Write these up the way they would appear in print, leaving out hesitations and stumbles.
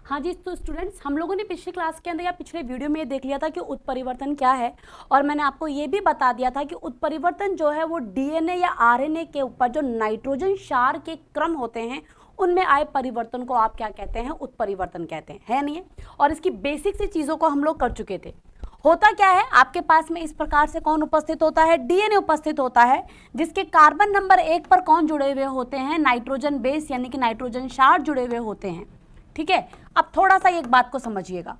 हाँ जी, तो स्टूडेंट्स हम लोगों ने पिछली क्लास के अंदर या पिछले वीडियो में ये देख लिया था कि उत्परिवर्तन क्या है, और मैंने आपको ये भी बता दिया था कि उत्परिवर्तन जो है वो डीएनए या आरएनए के ऊपर जो नाइट्रोजन क्षार के क्रम होते हैं उनमें आए परिवर्तन को आप क्या कहते हैं, उत्परिवर्तन कहते हैं, है नहीं है। और इसकी बेसिक सी चीज़ों को हम लोग कर चुके थे। होता क्या है, आपके पास में इस प्रकार से कौन उपस्थित होता है, डीएनए उपस्थित होता है, जिसके कार्बन नंबर 1 पर कौन जुड़े हुए होते हैं, नाइट्रोजन बेस यानी कि नाइट्रोजन क्षार जुड़े हुए होते हैं। ठीक है, अब थोड़ा सा एक बात को समझिएगा,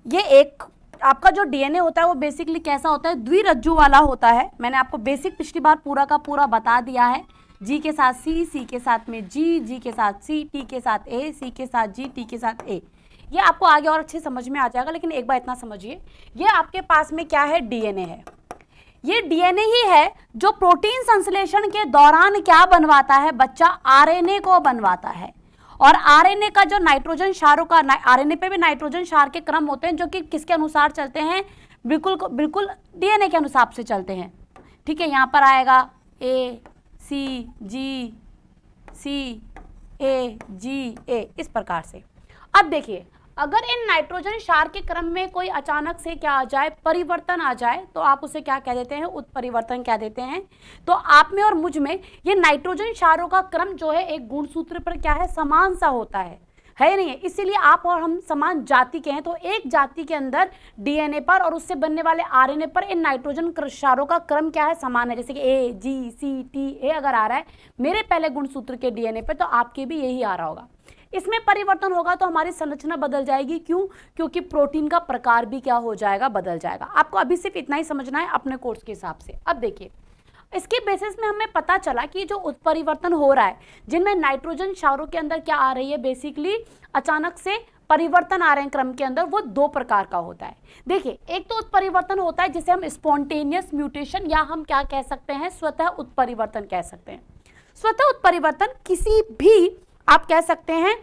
ये एक आपका जो डीएनए होता है वो बेसिकली कैसा होता है, द्विरज्जु वाला होता है। मैंने आपको बेसिक पिछली बार पूरा का पूरा बता दिया है। जी के साथ सी, सी के साथ में जी, जी के साथ सी, टी के साथ ए, सी के साथ जी, टी के साथ ए। ये आपको आगे और अच्छे समझ में आ जाएगा, लेकिन एक बार इतना समझिए, ये आपके पास में क्या है, डीएनए है। ये डीएनए ही है जो प्रोटीन संश्लेषण के दौरान क्या बनवाता है बच्चा, आरएनए को बनवाता है। और आरएनए का जो नाइट्रोजन क्षारों का, आरएनए पे भी नाइट्रोजन क्षार के क्रम होते हैं जो कि किसके अनुसार चलते हैं, बिल्कुल डीएनए के अनुसार से चलते हैं। ठीक है, यहाँ पर आएगा ए सी जी, सी ए जी ए, इस प्रकार से। अब देखिए, अगर इन नाइट्रोजन क्षार के क्रम में कोई अचानक से क्या आ जाए, परिवर्तन आ जाए, तो आप उसे क्या कह देते हैं, उत्परिवर्तन कह देते हैं। तो आप में और मुझ में ये नाइट्रोजन क्षारों का क्रम जो है एक गुणसूत्र पर क्या है, समान सा होता है नहीं है। इसीलिए आप और हम समान जाति के हैं, तो एक जाति के अंदर डीएनए पर और उससे बनने वाले आरएनए पर इन नाइट्रोजन क्षारों का क्रम क्या है, समान है। जैसे कि ए जी सी टी ए अगर आ रहा है मेरे पहले गुणसूत्र के डीएनए पे, तो आपके भी यही आ रहा होगा। इसमें परिवर्तन होगा तो हमारी संरचना बदल जाएगी। क्यों? क्योंकि प्रोटीन का प्रकार भी क्या हो जाएगा, बदल जाएगा। आपको अभी सिर्फ इतना ही समझना है अपने कोर्स के हिसाब से। अब देखिए, इसके बेसिस में हमें पता चला कि जो उत्परिवर्तन हो रहा है, जिनमें नाइट्रोजन क्षारों के अंदर क्या आ रही है, बेसिकली अचानक से परिवर्तन आ रहे हैं क्रम के अंदर, वो दो प्रकार का होता है। देखिए, एक तो उत्परिवर्तन होता है जिसे हम स्पॉन्टेनियस म्यूटेशन या हम क्या कह सकते हैं, स्वतः उत्परिवर्तन कह सकते हैं। स्वतः उत्परिवर्तन किसी भी आप कह सकते हैं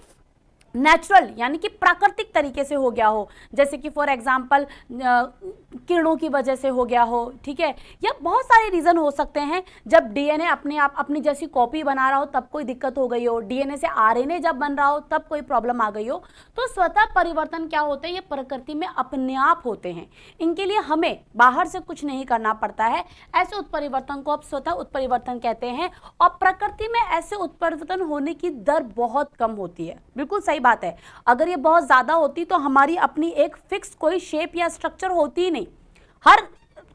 नेचुरल यानी कि प्राकृतिक तरीके से हो गया हो, जैसे कि फॉर एग्जांपल किरणों की वजह से हो गया हो, ठीक है, या बहुत सारे रीज़न हो सकते हैं। जब डीएनए अपने आप अपनी जैसी कॉपी बना रहा हो तब कोई दिक्कत हो गई हो, डीएनए से आरएनए जब बन रहा हो तब कोई प्रॉब्लम आ गई हो। तो स्वतः परिवर्तन क्या होते हैं, ये प्रकृति में अपने आप होते हैं, इनके लिए हमें बाहर से कुछ नहीं करना पड़ता है। ऐसे उत्परिवर्तन को आप स्वतः उत्परिवर्तन कहते हैं। और प्रकृति में ऐसे उत्परिवर्तन होने की दर बहुत कम होती है, बिल्कुल सही बात है। अगर ये बहुत ज्यादा होती तो हमारी अपनी एक फिक्स कोई शेप या स्ट्रक्चर होती ही नहीं। हर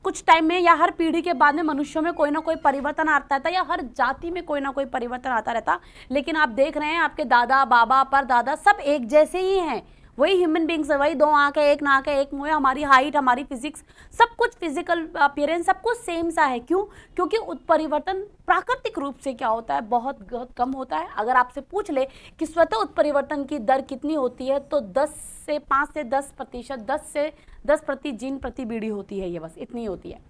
कुछ टाइम में या हर पीढ़ी के बाद में मनुष्यों में कोई ना कोई परिवर्तन आता रहता, या हर जाति में कोई ना कोई परिवर्तन आता रहता। लेकिन आप देख रहे हैं आपके दादा बाबा परदादा सब एक जैसे ही हैं, वही ह्यूमन बींग्स है, वही दो आंखें एक नाक है एक मुंह है, हमारी हाइट हमारी फिजिक्स सब कुछ फिजिकल अपीयरेंस सब कुछ सेम सा है। क्यों? क्योंकि उत्परिवर्तन प्राकृतिक रूप से क्या होता है, बहुत कम होता है। अगर आपसे पूछ ले कि स्वतः उत्परिवर्तन की दर कितनी होती है, तो 5 से 10%, 10 से 10 प्रति जीन प्रति बीड़ी होती है, ये बस इतनी होती है।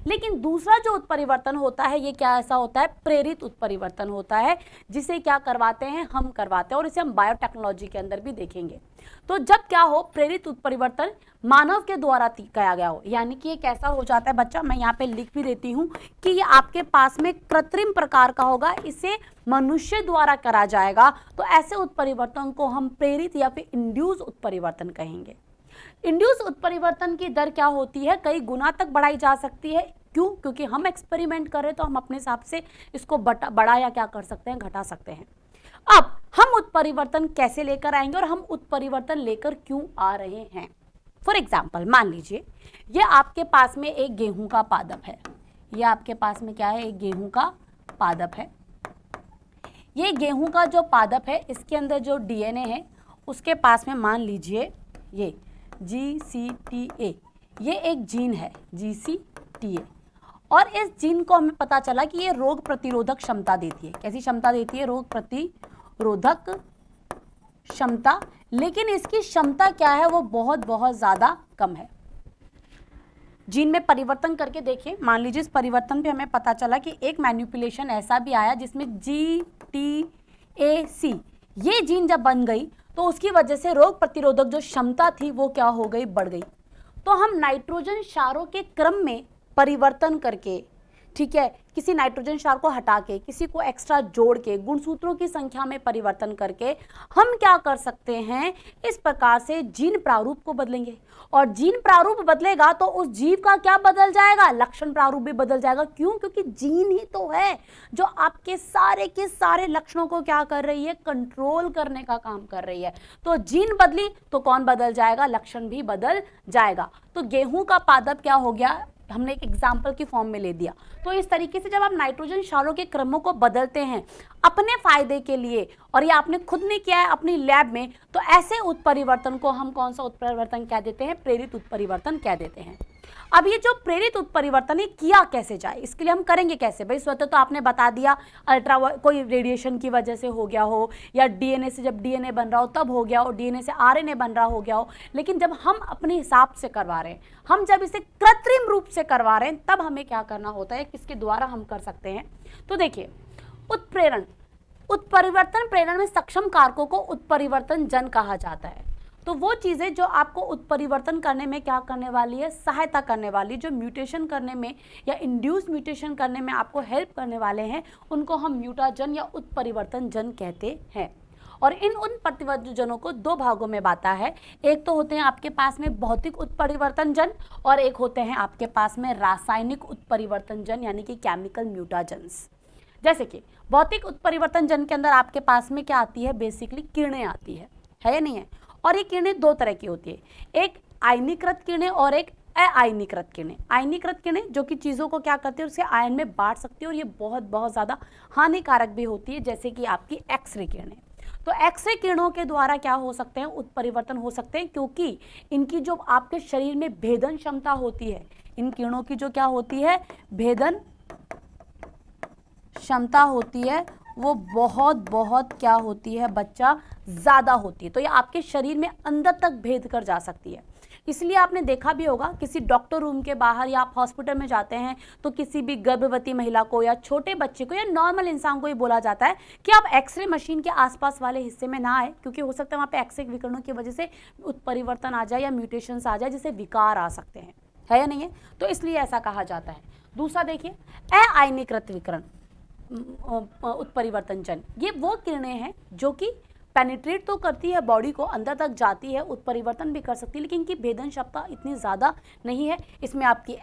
लेकिन दूसरा जो उत्परिवर्तन होता है ये क्या ऐसा होता है, प्रेरित उत्परिवर्तन होता है, जिसे क्या करवाते हैं, हम करवाते हैं, और इसे हम बायोटेक्नोलॉजी के अंदर भी देखेंगे। तो जब क्या हो, प्रेरित उत्परिवर्तन मानव के द्वारा किया गया हो, यानी कि ये कैसा हो जाता है बच्चा, मैं यहाँ पे लिख भी देती हूँ कि ये आपके पास में कृत्रिम प्रकार का होगा, इसे मनुष्य द्वारा करा जाएगा। तो ऐसे उत्परिवर्तन को हम प्रेरित या फिर इंड्यूस उत्परिवर्तन कहेंगे। इंड्यूस उत्परिवर्तन की दर क्या होती है, कई गुना तक बढ़ाई जा सकती है। क्यों? क्योंकि हम एक्सपेरिमेंट करें तो हम अपने हिसाब से इसको बड़ा या क्या कर सकते हैं, घटा सकते हैं। अब हम उत्परिवर्तन कैसे लेकर आएंगे और हम उत्परिवर्तन लेकर क्यों आ रहे हैं। फॉर एग्जाम्पल मान लीजिए ये आपके पास में एक गेहूं का पादप है, ये आपके पास में क्या है, एक गेहूं का पादप है। ये गेहूं का जो पादप है इसके अंदर जो डीएनए है उसके पास में मान लीजिए ये GCTA, ये एक जीन है GCTA, और इस जीन को हमें पता चला कि ये रोग प्रतिरोधक क्षमता देती है। कैसी क्षमता देती है? रोग प्रतिरोधक क्षमता। लेकिन इसकी क्षमता क्या है, वो बहुत ज्यादा कम है। जीन में परिवर्तन करके देखिए, मान लीजिए इस परिवर्तन पे हमें पता चला कि एक मैनिपुलेशन ऐसा भी आया जिसमें GTAC ये जीन जब बन गई तो उसकी वजह से रोग प्रतिरोधक जो क्षमता थी वो क्या हो गई, बढ़ गई। तो हम नाइट्रोजन क्षारों के क्रम में परिवर्तन करके, ठीक है, किसी नाइट्रोजन क्षार को हटा के, किसी को एक्स्ट्रा जोड़ के, गुणसूत्रों की संख्या में परिवर्तन करके हम क्या कर सकते हैं, इस प्रकार से जीन प्रारूप को बदलेंगे। और जीन प्रारूप बदलेगा तो उस जीव का क्या बदल जाएगा, लक्षण प्रारूप भी बदल जाएगा। क्यों? क्योंकि जीन ही तो है जो आपके सारे के सारे लक्षणों को क्या कर रही है, कंट्रोल करने का काम कर रही है। तो जीन बदली तो कौन बदल जाएगा, लक्षण भी बदल जाएगा। तो गेहूं का पादप क्या हो गया, हमने एक एग्जाम्पल की फॉर्म में ले दिया। तो इस तरीके से जब आप नाइट्रोजन क्षारों के क्रमों को बदलते हैं अपने फायदे के लिए, और ये आपने खुद ने किया है अपनी लैब में, तो ऐसे उत्परिवर्तन को हम कौन सा उत्परिवर्तन कह देते हैं, प्रेरित उत्परिवर्तन कह देते हैं। अब ये जो प्रेरित उत्परिवर्तन है किया कैसे जाए, इसके लिए हम करेंगे कैसे भाई, स्वतः तो आपने बता दिया, अल्ट्रा कोई रेडिएशन की वजह से हो गया हो, या डीएनए से जब डीएनए बन रहा हो तब हो गया हो, डीएनए से आरएनए बन रहा हो गया हो। लेकिन जब हम अपने हिसाब से करवा रहे हैं, हम जब इसे कृत्रिम रूप से करवा रहे हैं, तब हमें क्या करना होता है, किसके द्वारा हम कर सकते हैं। तो देखिए, उत्प्रेरण, उत्परिवर्तन प्रेरण में सक्षम कारकों को उत्परिवर्तन जन कहा जाता है। तो वो चीज़ें जो आपको उत्परिवर्तन करने में क्या करने वाली है, सहायता करने वाली, जो म्यूटेशन करने में या इंड्यूस म्यूटेशन करने में आपको हेल्प करने वाले हैं, उनको हम म्यूटाजन या उत्परिवर्तन जन कहते हैं। और उन प्रतिवर्तजनों को दो भागों में बांटा है। एक तो होते हैं आपके पास में भौतिक उत्परिवर्तन जन, और एक होते हैं आपके पास में रासायनिक उत्परिवर्तन जन, यानी कि केमिकल म्यूटाजन्स। जैसे कि भौतिक उत्परिवर्तन जन के अंदर आपके पास में क्या आती है, बेसिकली किरणें आती है या नहीं है। और ये किरणें दो तरह की होती है, एक आयनीकृत किरणें और एक अआयनीकृत किरणें। आयनीकृत किरणें जो कि चीज़ों को क्या करती है, उसके आयन में बांट सकती है, और ये बहुत ज़्यादा हानिकारक भी होती है, जैसे कि आपकी एक्सरे किरणें। तो एक्सरे किरणों के द्वारा क्या हो सकते हैं, उत्परिवर्तन हो सकते हैं, क्योंकि इनकी जो आपके शरीर में भेदन क्षमता होती है, इन किरणों की जो क्या होती है, भेदन क्षमता होती है, वो बहुत क्या होती है बच्चा, ज़्यादा होती है। तो ये आपके शरीर में अंदर तक भेद कर जा सकती है। इसलिए आपने देखा भी होगा किसी डॉक्टर रूम के बाहर या आप हॉस्पिटल में जाते हैं तो किसी भी गर्भवती महिला को या छोटे बच्चे को या नॉर्मल इंसान को ही बोला जाता है कि आप एक्सरे मशीन के आसपास वाले हिस्से में ना आए, क्योंकि हो सकता है वहाँ पे एक्सरे विकिरणों की वजह से उत्परिवर्तन आ जाए या म्यूटेशंस आ जाए, जिससे विकार आ सकते हैं, है या नहीं है। तो इसलिए ऐसा कहा जाता है। दूसरा देखिए, अआयनीकृत विकिरण उत्परिवर्तन जन, ये वो किरणें हैं जो कि पेनिट्रेट तो करती है बॉडी को, अंदर तक जाती है, उत्परिवर्तन भी कर सकती है, लेकिन इनकी भेदन क्षमता इतनी ज़्यादा नहीं है। इसमें आपकी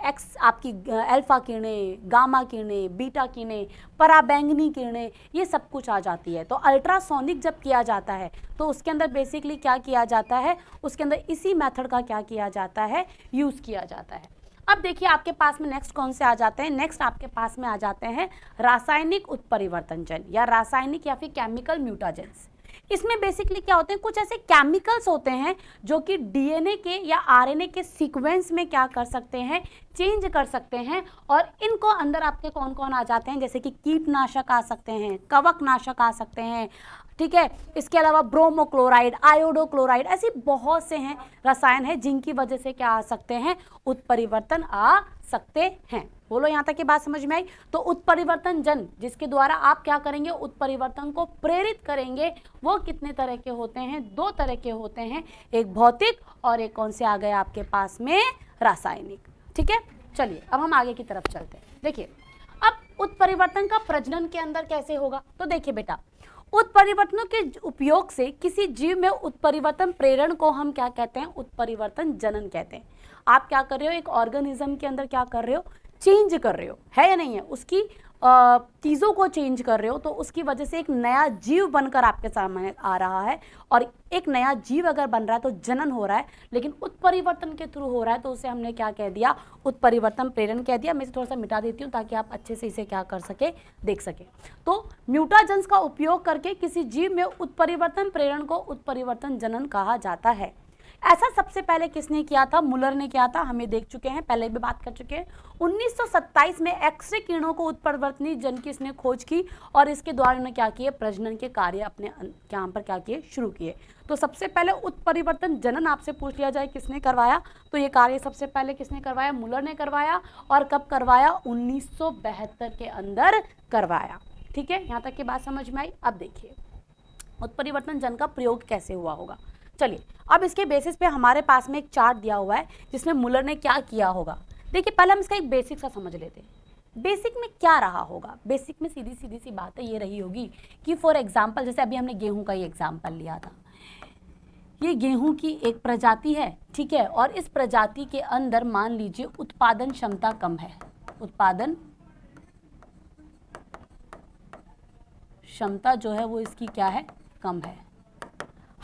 आपकी अल्फा किरणें, गामा किरणें, बीटा किरणें, पराबैंगनी किरणें, ये सब कुछ आ जाती है। तो अल्ट्रासोनिक जब किया जाता है तो उसके अंदर बेसिकली क्या किया जाता है, उसके अंदर इसी मेथड का क्या किया जाता है, यूज़ किया जाता है। अब देखिए आपके पास में नेक्स्ट कौन से आ जाते हैं, नेक्स्ट आपके पास में आ जाते हैं रासायनिक उत्परिवर्तन जन या रासायनिक या फिर केमिकल म्यूटाजेंस। इसमें बेसिकली क्या होते हैं, कुछ ऐसे केमिकल्स होते हैं जो कि डीएनए के या आरएनए के सीक्वेंस में क्या कर सकते हैं, चेंज कर सकते हैं, और इनको अंदर आपके कौन कौन आ जाते हैं, जैसे कि कीटनाशक आ सकते हैं, कवकनाशक आ सकते हैं, ठीक है। इसके अलावा ब्रोमोक्लोराइड, आयोडोक्लोराइड, ऐसी बहुत से हैं रसायन हैं जिनकी वजह से क्या आ सकते हैं, उत्परिवर्तन आ सकते हैं। बोलो यहाँ तक की बात समझ में आई। तो उत्परिवर्तन जन जिसके द्वारा आप क्या करेंगे, उत्परिवर्तन को प्रेरित करेंगे, वो कितने तरह के होते हैं, दो तरह के होते हैं, एक भौतिक और एक कौन से आ गए आपके पास में, रासायनिक। ठीक है, चलिए अब हम आगे की तरफ चलते हैं। देखिए अब उत्परिवर्तन का प्रजनन के अंदर कैसे होगा, तो देखिए बेटा, उत्परिवर्तनों के उपयोग से किसी जीव में उत्परिवर्तन प्रेरण को हम क्या कहते हैं, उत्परिवर्तन जनन कहते हैं। आप क्या कर रहे हो, एक ऑर्गेनिज्म के अंदर क्या कर रहे हो, चेंज कर रहे हो, है या नहीं है, उसकी चीज़ों को चेंज कर रहे हो, तो उसकी वजह से एक नया जीव बनकर आपके सामने आ रहा है। और एक नया जीव अगर बन रहा है तो जनन हो रहा है, लेकिन उत्परिवर्तन के थ्रू हो रहा है, तो उसे हमने क्या कह दिया, उत्परिवर्तन प्रेरण कह दिया। मैं इसे थोड़ा सा मिटा देती हूँ ताकि आप अच्छे से इसे क्या कर सके, देख सके। तो म्यूटाजेंस का उपयोग करके किसी जीव में उत्परिवर्तन प्रेरण को उत्परिवर्तन जनन कहा जाता है। ऐसा सबसे पहले किसने किया था, मुलर ने किया था, हमें देख चुके हैं, पहले भी बात कर चुके हैं। 1927 में एक्सरे किरणों को उत्परिवर्तनी जन की इसने खोज की, और इसके द्वारा उन्होंने क्या किए, प्रजनन के कार्य अपने यहाँ पर क्या किए, शुरू किए। तो सबसे पहले उत्परिवर्तन जनन आपसे पूछ लिया जाए किसने करवाया, तो ये कार्य सबसे पहले किसने करवाया, मुलर ने करवाया। और कब करवाया, 1972 के अंदर करवाया। ठीक है, यहाँ तक की बात समझ में आई। अब देखिए उत्परिवर्तन जन का प्रयोग कैसे हुआ होगा। चलिए अब इसके बेसिस पे हमारे पास में एक चार्ट दिया हुआ है जिसमें मुलर ने क्या किया होगा। देखिए पहले हम इसका एक बेसिक सा समझ लेते हैं। बेसिक में क्या रहा होगा? बेसिक में सीधी सीधी सी बात है ये रही होगी कि फॉर एग्जाम्पल जैसे अभी हमने गेहूं का ही एग्जाम्पल लिया था, ये गेहूं की एक प्रजाति है, ठीक है, और इस प्रजाति के अंदर मान लीजिए उत्पादन क्षमता कम है, उत्पादन क्षमता जो है वो इसकी क्या है, कम है।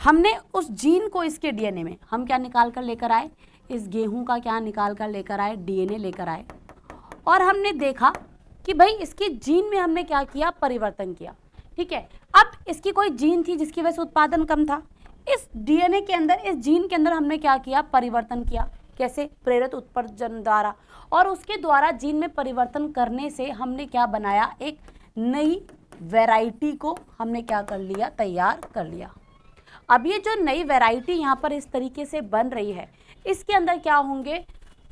हमने उस जीन को इसके डीएनए में हम क्या निकाल कर लेकर आए, इस गेहूं का क्या निकाल कर लेकर आए, डीएनए लेकर आए, और हमने देखा कि भाई इसके जीन में हमने क्या किया, परिवर्तन किया, ठीक है। अब इसकी कोई जीन थी जिसकी वजह से उत्पादन कम था, इस डीएनए के अंदर, इस जीन के अंदर हमने क्या किया, परिवर्तन किया। कैसे? प्रेरित उत्परिवर्तन द्वारा, और उसके द्वारा जीन में परिवर्तन करने से हमने क्या बनाया, एक नई वैरायटी को हमने क्या कर लिया, तैयार कर लिया। अब ये जो नई वैरायटी यहाँ पर इस तरीके से बन रही है, इसके अंदर क्या होंगे,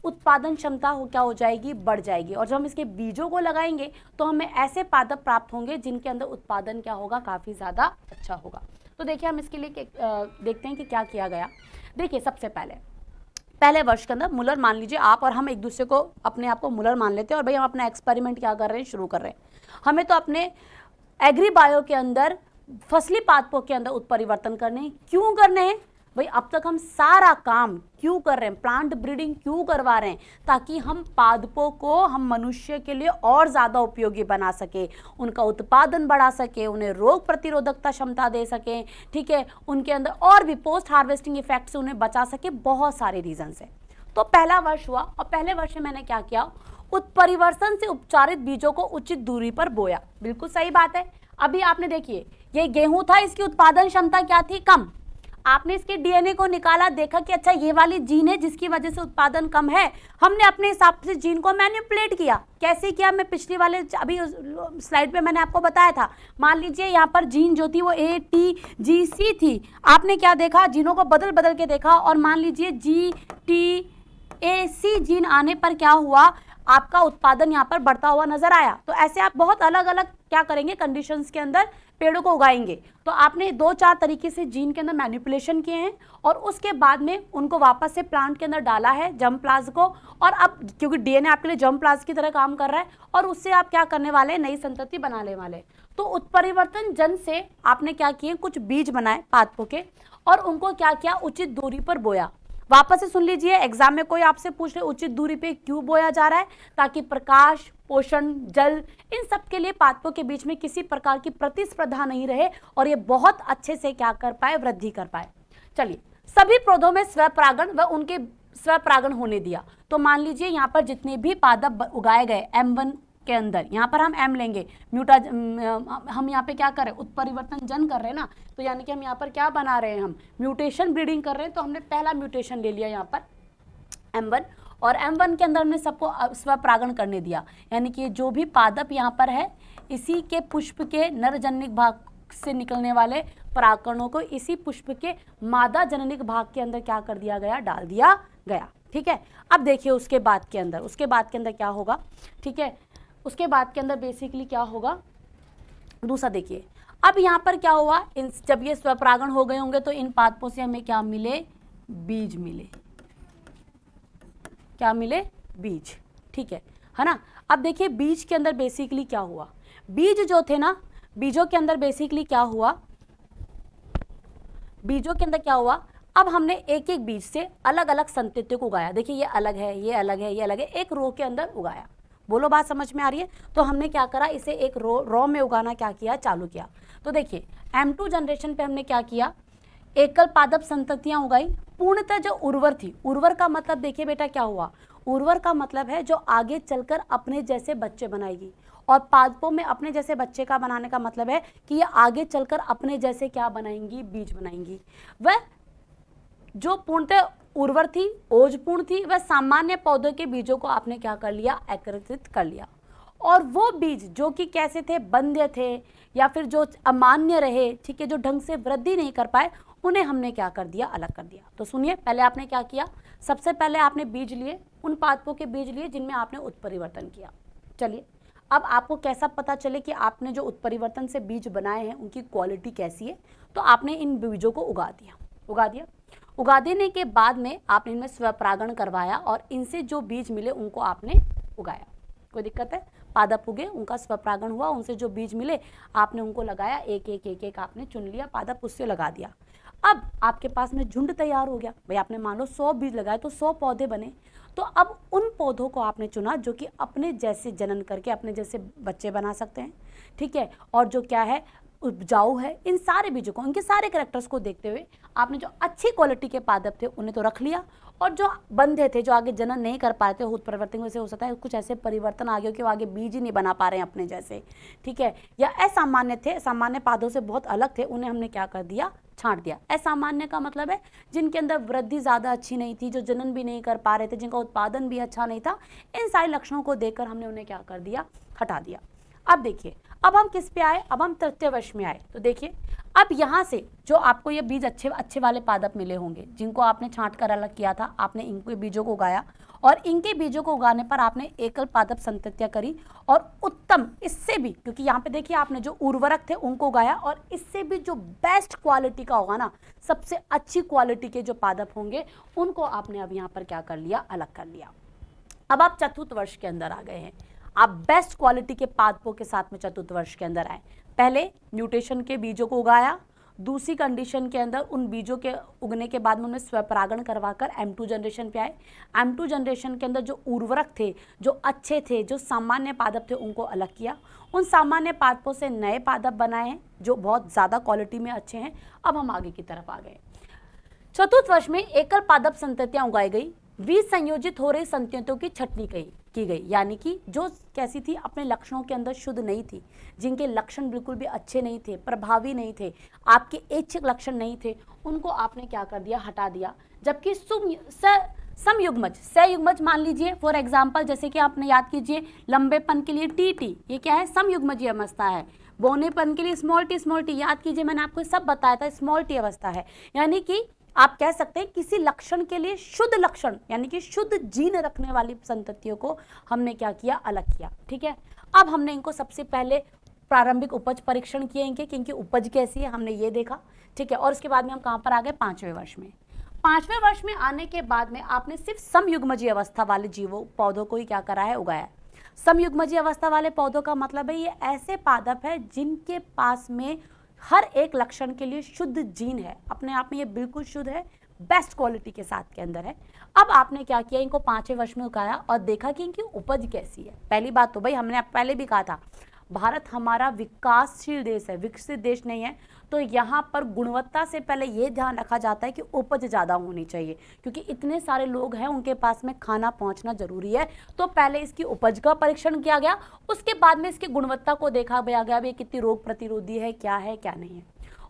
उत्पादन क्षमता क्या हो जाएगी, बढ़ जाएगी, और जब हम इसके बीजों को लगाएंगे तो हमें ऐसे पादप प्राप्त होंगे जिनके अंदर उत्पादन क्या होगा, काफ़ी ज़्यादा अच्छा होगा। तो देखिए हम इसके लिए देखते हैं कि क्या किया गया। देखिए सबसे पहले वर्ष के अंदर मुलर, मान लीजिए आप और हम एक दूसरे को, अपने आप को मुलर मान लेते हैं, और भाई हम अपना एक्सपेरिमेंट क्या कर रहे हैं, शुरू कर रहे हैं। हमें तो अपने एग्री बायो के अंदर फसली पादपों के अंदर उत्परिवर्तन करने हैं। क्यों करने हैं भाई? अब तक हम सारा काम क्यों कर रहे हैं, प्लांट ब्रीडिंग क्यों करवा रहे हैं, ताकि हम पादपों को हम मनुष्य के लिए और ज़्यादा उपयोगी बना सके, उनका उत्पादन बढ़ा सके, उन्हें रोग प्रतिरोधकता क्षमता दे सके, ठीक है, उनके अंदर और भी पोस्ट हार्वेस्टिंग इफेक्ट से उन्हें बचा सके, बहुत सारे रीजन से। तो पहला वर्ष हुआ, और पहले वर्ष में मैंने क्या किया, उत्परिवर्तन से उपचारित बीजों को उचित दूरी पर बोया। बिल्कुल सही बात है। अभी आपने देखिए ये गेहूं था, इसकी उत्पादन क्षमता क्या थी, कम। आपने इसके डीएनए को निकाला, देखा कि अच्छा ये वाली जीन है जिसकी वजह से उत्पादन कम है, हमने अपने हिसाब से जीन को मैनिपुलेट किया। कैसे किया, मैं पिछली वाले अभी स्लाइड पे मैंने आपको बताया था। मान लीजिए यहाँ पर जीन जो थी वो ATGC थी, आपने क्या देखा, जीनों को बदल बदल के देखा, और मान लीजिए GTAC जीन आने पर क्या हुआ, आपका उत्पादन यहाँ पर बढ़ता हुआ नजर आया। तो ऐसे आप बहुत अलग अलग क्या करेंगे, कंडीशंस के अंदर पेड़ों को उगाएंगे। तो आपने 2-4 तरीके से जीन के अंदर मैनिपुलेशन किए हैं, और उसके बाद में उनको वापस से प्लांट के अंदर डाला है, जर्मप्लाज्म को, और अब क्योंकि डीएनए आपके लिए जर्मप्लाज्म की तरह काम कर रहा है, और उससे आप क्या करने वाले, नई संतति बनाने वाले। तो उत्परिवर्तन जन से आपने क्या किए, कुछ बीज बनाए पादपों के, और उनको क्या किया, उचित दूरी पर बोया। वापस से सुन लीजिए, एग्जाम में कोई आपसे पूछ रहे उचित दूरी पे क्यों बोया जा रहा है, ताकि प्रकाश, पोषण, जल, इन सब के लिए पादपों के बीच में किसी प्रकार की प्रतिस्पर्धा नहीं रहे, और ये बहुत अच्छे से क्या कर पाए, वृद्धि कर पाए। चलिए, सभी पौधों में स्वपरागण व उनके स्वपरागण होने दिया। तो मान लीजिए यहाँ पर जितने भी पादप उगाए गए M1 के अंदर, यहाँ पर हम M लेंगे, हम यहाँ पे क्या कर रहे हैं, उत्परिवर्तन जन कर रहे हैं ना, तो यानी कि हम यहाँ पर क्या बना रहे हैं, हम म्यूटेशन ब्रीडिंग कर रहे हैं। तो हमने पहला म्यूटेशन ले लिया यहाँ पर M1, और M1 के अंदर हमने सबको स्वपरागण करने दिया, यानी कि जो भी पादप यहाँ पर है, इसी के पुष्प के नर जननिक भाग से निकलने वाले परागकणों को इसी पुष्प के मादा जननिक भाग के अंदर क्या कर दिया गया, डाल दिया गया। ठीक है, अब देखिए उसके बाद के अंदर क्या होगा, ठीक है, उसके बाद के अंदर बेसिकली क्या होगा, दूसरा देखिए, अब यहाँ पर क्या हुआ, जब ये स्वपरागण हो गए होंगे तो इन पादपों से हमें क्या मिले, बीज मिले, क्या मिले, बीज, ठीक है ना। अब देखिए बीज के अंदर बेसिकली क्या हुआ, बीज जो थे ना, बीजों के अंदर बेसिकली क्या हुआ, बीजों के अंदर क्या हुआ, अब हमने एक एक बीज से अलग अलग संततियों को उगाया। देखिए ये अलग है, ये अलग है, ये अलग है, एक रो के अंदर उगाया। बोलो बात समझ में आ रही है। तो हमने क्या करा, इसे एक रो में उगाना क्या किया, चालू किया। तो देखिए M2 जनरेशन पे हमने क्या किया, एकल पादप संततियां उगाई, पूर्णतः जो उर्वर थी, उर्वर का मतलब देखिए बेटा क्या हुआ, उर्वर का मतलब है जो आगे चलकर अपने जैसे बच्चे बनाएगी, और पादपों में अपने जैसे बच्चे का बनाने का मतलब है कि ये आगे चलकर अपने जैसे क्या बनाएंगी, बीज बनाएंगी। वह जो पूर्णतः उर्वर थी, ओजपूर्ण थी, वह सामान्य पौधों के बीजों को आपने क्या कर लिया, एकत्रित कर लिया। और वो बीज जो कि कैसे थे, बंध्य थे, या फिर जो अमान्य रहे, ठीक है, जो ढंग से वृद्धि नहीं कर पाए, उन्हें हमने क्या कर दिया, अलग कर दिया। तो सुनिए, पहले आपने क्या किया, सबसे पहले आपने बीज लिए, उन पादपों के बीज लिए जिनमें आपने उत्परिवर्तन किया। चलिए, अब आपको कैसा पता चले कि आपने जो उत्परिवर्तन से बीज बनाए हैं उनकी क्वालिटी कैसी है, तो आपने इन बीजों को उगा दिया। उगा देने के बाद में आपने इनमें स्वपरागण करवाया, और इनसे जो बीज मिले उनको आपने उगाया। कोई दिक्कत है? पादप उगे, उनका स्वपरागण हुआ, उनसे जो बीज मिले आपने उनको लगाया, एक एक एक एक आपने चुन लिया पादप, उससे लगा दिया। अब आपके पास में झुंड तैयार हो गया भाई, आपने मान लो 100 बीज लगाए तो 100 पौधे बने। तो अब उन पौधों को आपने चुना जो कि अपने जैसे जनन करके अपने जैसे बच्चे बना सकते हैं, ठीक है, और जो क्या है उपजाऊ है। इन सारे बीजों को, इनके सारे कैरेक्टर्स को देखते हुए आपने जो अच्छी क्वालिटी के पादप थे उन्हें तो रख लिया, और जो बंधे थे, जो आगे जनन नहीं कर पाए थे, उत्परिवर्तन से हो सकता है कुछ ऐसे परिवर्तन आ गए कि वो आगे बीज ही नहीं बना पा रहे हैं अपने जैसे, ठीक है, या असामान्य थे, सामान्य पादों से बहुत अलग थे, उन्हें हमने क्या कर दिया, छांट दिया। असामान्य का मतलब है जिनके अंदर वृद्धि ज़्यादा अच्छी नहीं थी, जो जनन भी नहीं कर पा रहे थे, जिनका उत्पादन भी अच्छा नहीं था, इन सारे लक्षणों को देखकर हमने उन्हें क्या कर दिया, हटा दिया। अब देखिए, अब हम किस पे आए, अब हम तृतीय वर्ष में आए। तो देखिए, अब यहाँ से जो आपको ये बीज अच्छे वाले पादप मिले होंगे, जिनको आपने छांट कर अलग किया था, आपने इनके बीजों को उगाया, और इनके बीजों को उगाने पर आपने एकल पादप संततियाँ करी, और उत्तम, इससे भी, क्योंकि यहाँ पे देखिए आपने जो उर्वरक थे उनको उगाया, और इससे भी जो बेस्ट क्वालिटी का होगा ना, सबसे अच्छी क्वालिटी के जो पादप होंगे उनको आपने अब यहाँ पर क्या कर लिया, अलग कर लिया। अब आप चतुर्थ वर्ष के अंदर आ गए हैं, आप बेस्ट क्वालिटी के पादपों के साथ में चतुर्थ वर्ष के अंदर आए। पहले म्यूटेशन के बीजों को उगाया, दूसरी कंडीशन के अंदर उन बीजों के उगने के बाद में उन्हें स्वपरागण करवाकर M2 जनरेशन पे आए। M2 जनरेशन के अंदर जो उर्वरक थे, जो अच्छे थे, जो सामान्य पादप थे, उनको अलग किया, उन सामान्य पादपों से नए पादप बनाए हैं जो बहुत ज़्यादा क्वालिटी में अच्छे हैं। अब हम आगे की तरफ आ गए। चतुर्थ वर्ष में एकल पादप संततियाँ उगाई गई, विसंयोजित हो रही संततियों की छटनी की गई, यानी कि जो कैसी थी, अपने लक्षणों के अंदर शुद्ध नहीं थी, जिनके लक्षण बिल्कुल भी अच्छे नहीं थे, प्रभावी नहीं थे, आपके ऐच्छिक लक्षण नहीं थे, उनको आपने क्या कर दिया, हटा दिया। जबकि समयुग्मज, सयुग्मज मान लीजिए फॉर एग्जाम्पल, जैसे कि आपने याद कीजिए, लंबेपन के लिए टी, ये क्या है, समयुग्मजीय अवस्था है। बौनेपन के लिए स्मॉल टी, याद कीजिए, मैंने आपको सब बताया था, स्मॉल टी अवस्था है। यानी कि आप कह सकते हैं किसी लक्षण के लिए शुद्ध लक्षण, यानी कि शुद्ध जीन रखने वाली संततियों को हमने क्या किया, अलग किया, ठीक है। अब हमने इनको सबसे पहले प्रारंभिक उपज परीक्षण किए इनके, कि इनकी उपज कैसी है, हमने ये देखा, ठीक है। और उसके बाद में हम कहाँ पर आ गए, 5वें वर्ष में। 5वें वर्ष में आने के बाद में आपने सिर्फ समयुग्मजीय अवस्था वाले जीवों पौधों को ही क्या करा है, उगाया। समयुग्मजीय अवस्था वाले पौधों का मतलब है ये ऐसे पादप है जिनके पास में हर एक लक्षण के लिए शुद्ध जीन है, अपने आप में ये बिल्कुल शुद्ध है, बेस्ट क्वालिटी के साथ के अंदर है। अब आपने क्या किया, इनको 5वें वर्ष में उगाया और देखा कि इनकी उपज कैसी है। पहली बात तो भाई हमने पहले भी कहा था, भारत हमारा विकासशील देश है, विकसित देश नहीं है, तो यहाँ पर गुणवत्ता से पहले ये ध्यान रखा जाता है कि उपज ज़्यादा होनी चाहिए, क्योंकि इतने सारे लोग हैं, उनके पास में खाना पहुँचना जरूरी है। तो पहले इसकी उपज का परीक्षण किया गया, उसके बाद में इसकी गुणवत्ता को देखा गया भी कितनी रोग प्रतिरोधी है, क्या नहीं है।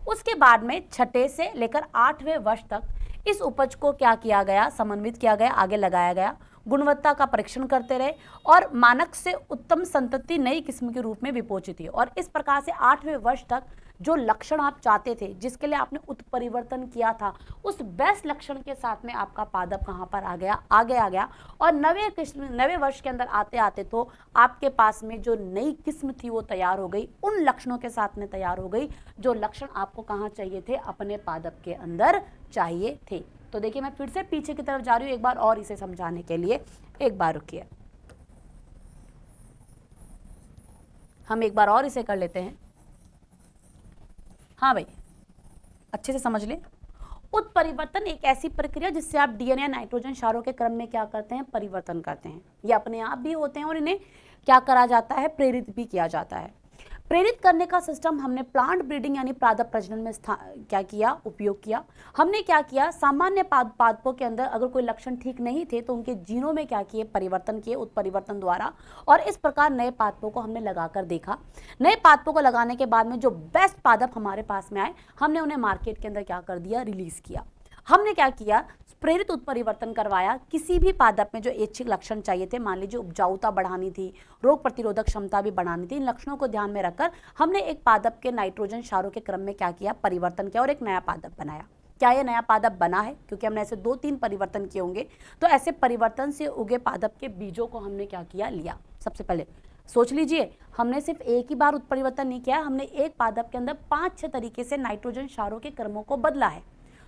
उसके बाद में 6 से लेकर 8वें वर्ष तक इस उपज को क्या किया गया, समन्वित किया गया, आगे लगाया गया, गुणवत्ता का परीक्षण करते रहे, और मानक से उत्तम संतति नई किस्म के रूप में विपोचित हुई। और इस प्रकार से 8वें वर्ष तक जो लक्षण आप चाहते थे, जिसके लिए आपने उत्परिवर्तन किया था, उस बेस्ट लक्षण के साथ में आपका पादप कहाँ पर आ गया, आगे आ गया। और 9वें वर्ष के अंदर आते आते तो आपके पास में जो नई किस्म थी वो तैयार हो गई, उन लक्षणों के साथ में तैयार हो गई जो लक्षण आपको कहाँ चाहिए थे, अपने पादप के अंदर चाहिए थे। तो देखिए, मैं फिर से पीछे की तरफ जा रही हूँ एक बार और इसे समझाने के लिए, एक बार रुकिए, हम एक बार और इसे कर लेते हैं। हाँ भाई, अच्छे से समझ लें। उत्परिवर्तन एक ऐसी प्रक्रिया जिससे आप डीएनए नाइट्रोजन क्षारों के क्रम में क्या करते हैं, परिवर्तन करते हैं। ये अपने आप भी होते हैं और इन्हें क्या करा जाता है, प्रेरित भी किया जाता है। प्रेरित करने का सिस्टम हमने प्लांट ब्रीडिंग यानी पादप प्रजनन में क्या किया, उपयोग किया। हमने क्या किया, सामान्य पादपों के अंदर अगर कोई लक्षण ठीक नहीं थे तो उनके जीनों में क्या किए, परिवर्तन किए उत्परिवर्तन द्वारा, और इस प्रकार नए पादपों को हमने लगाकर देखा। नए पादपों को लगाने के बाद में जो बेस्ट पादप हमारे पास में आए, हमने उन्हें मार्केट के अंदर क्या कर दिया, रिलीज किया। हमने क्या किया, प्रेरित उत्परिवर्तन करवाया। किसी भी पादप में जो ऐच्छिक लक्षण चाहिए थे, मान लीजिए उपजाऊता बढ़ानी थी, रोग प्रतिरोधक क्षमता भी बढ़ानी थी, इन लक्षणों को ध्यान में रखकर हमने एक पादप के नाइट्रोजन क्षारों के क्रम में क्या किया, परिवर्तन किया और एक नया पादप बनाया। क्या ये नया पादप बना है, क्योंकि हमने ऐसे 2-3 परिवर्तन किए होंगे, तो ऐसे परिवर्तन से उगे पादप के बीजों को हमने क्या किया, लिया। सबसे पहले सोच लीजिए, हमने सिर्फ एक ही बार उत्परिवर्तन नहीं किया, हमने एक पादप के अंदर 5-6 तरीके से नाइट्रोजन क्षारों के क्रमों को बदला है।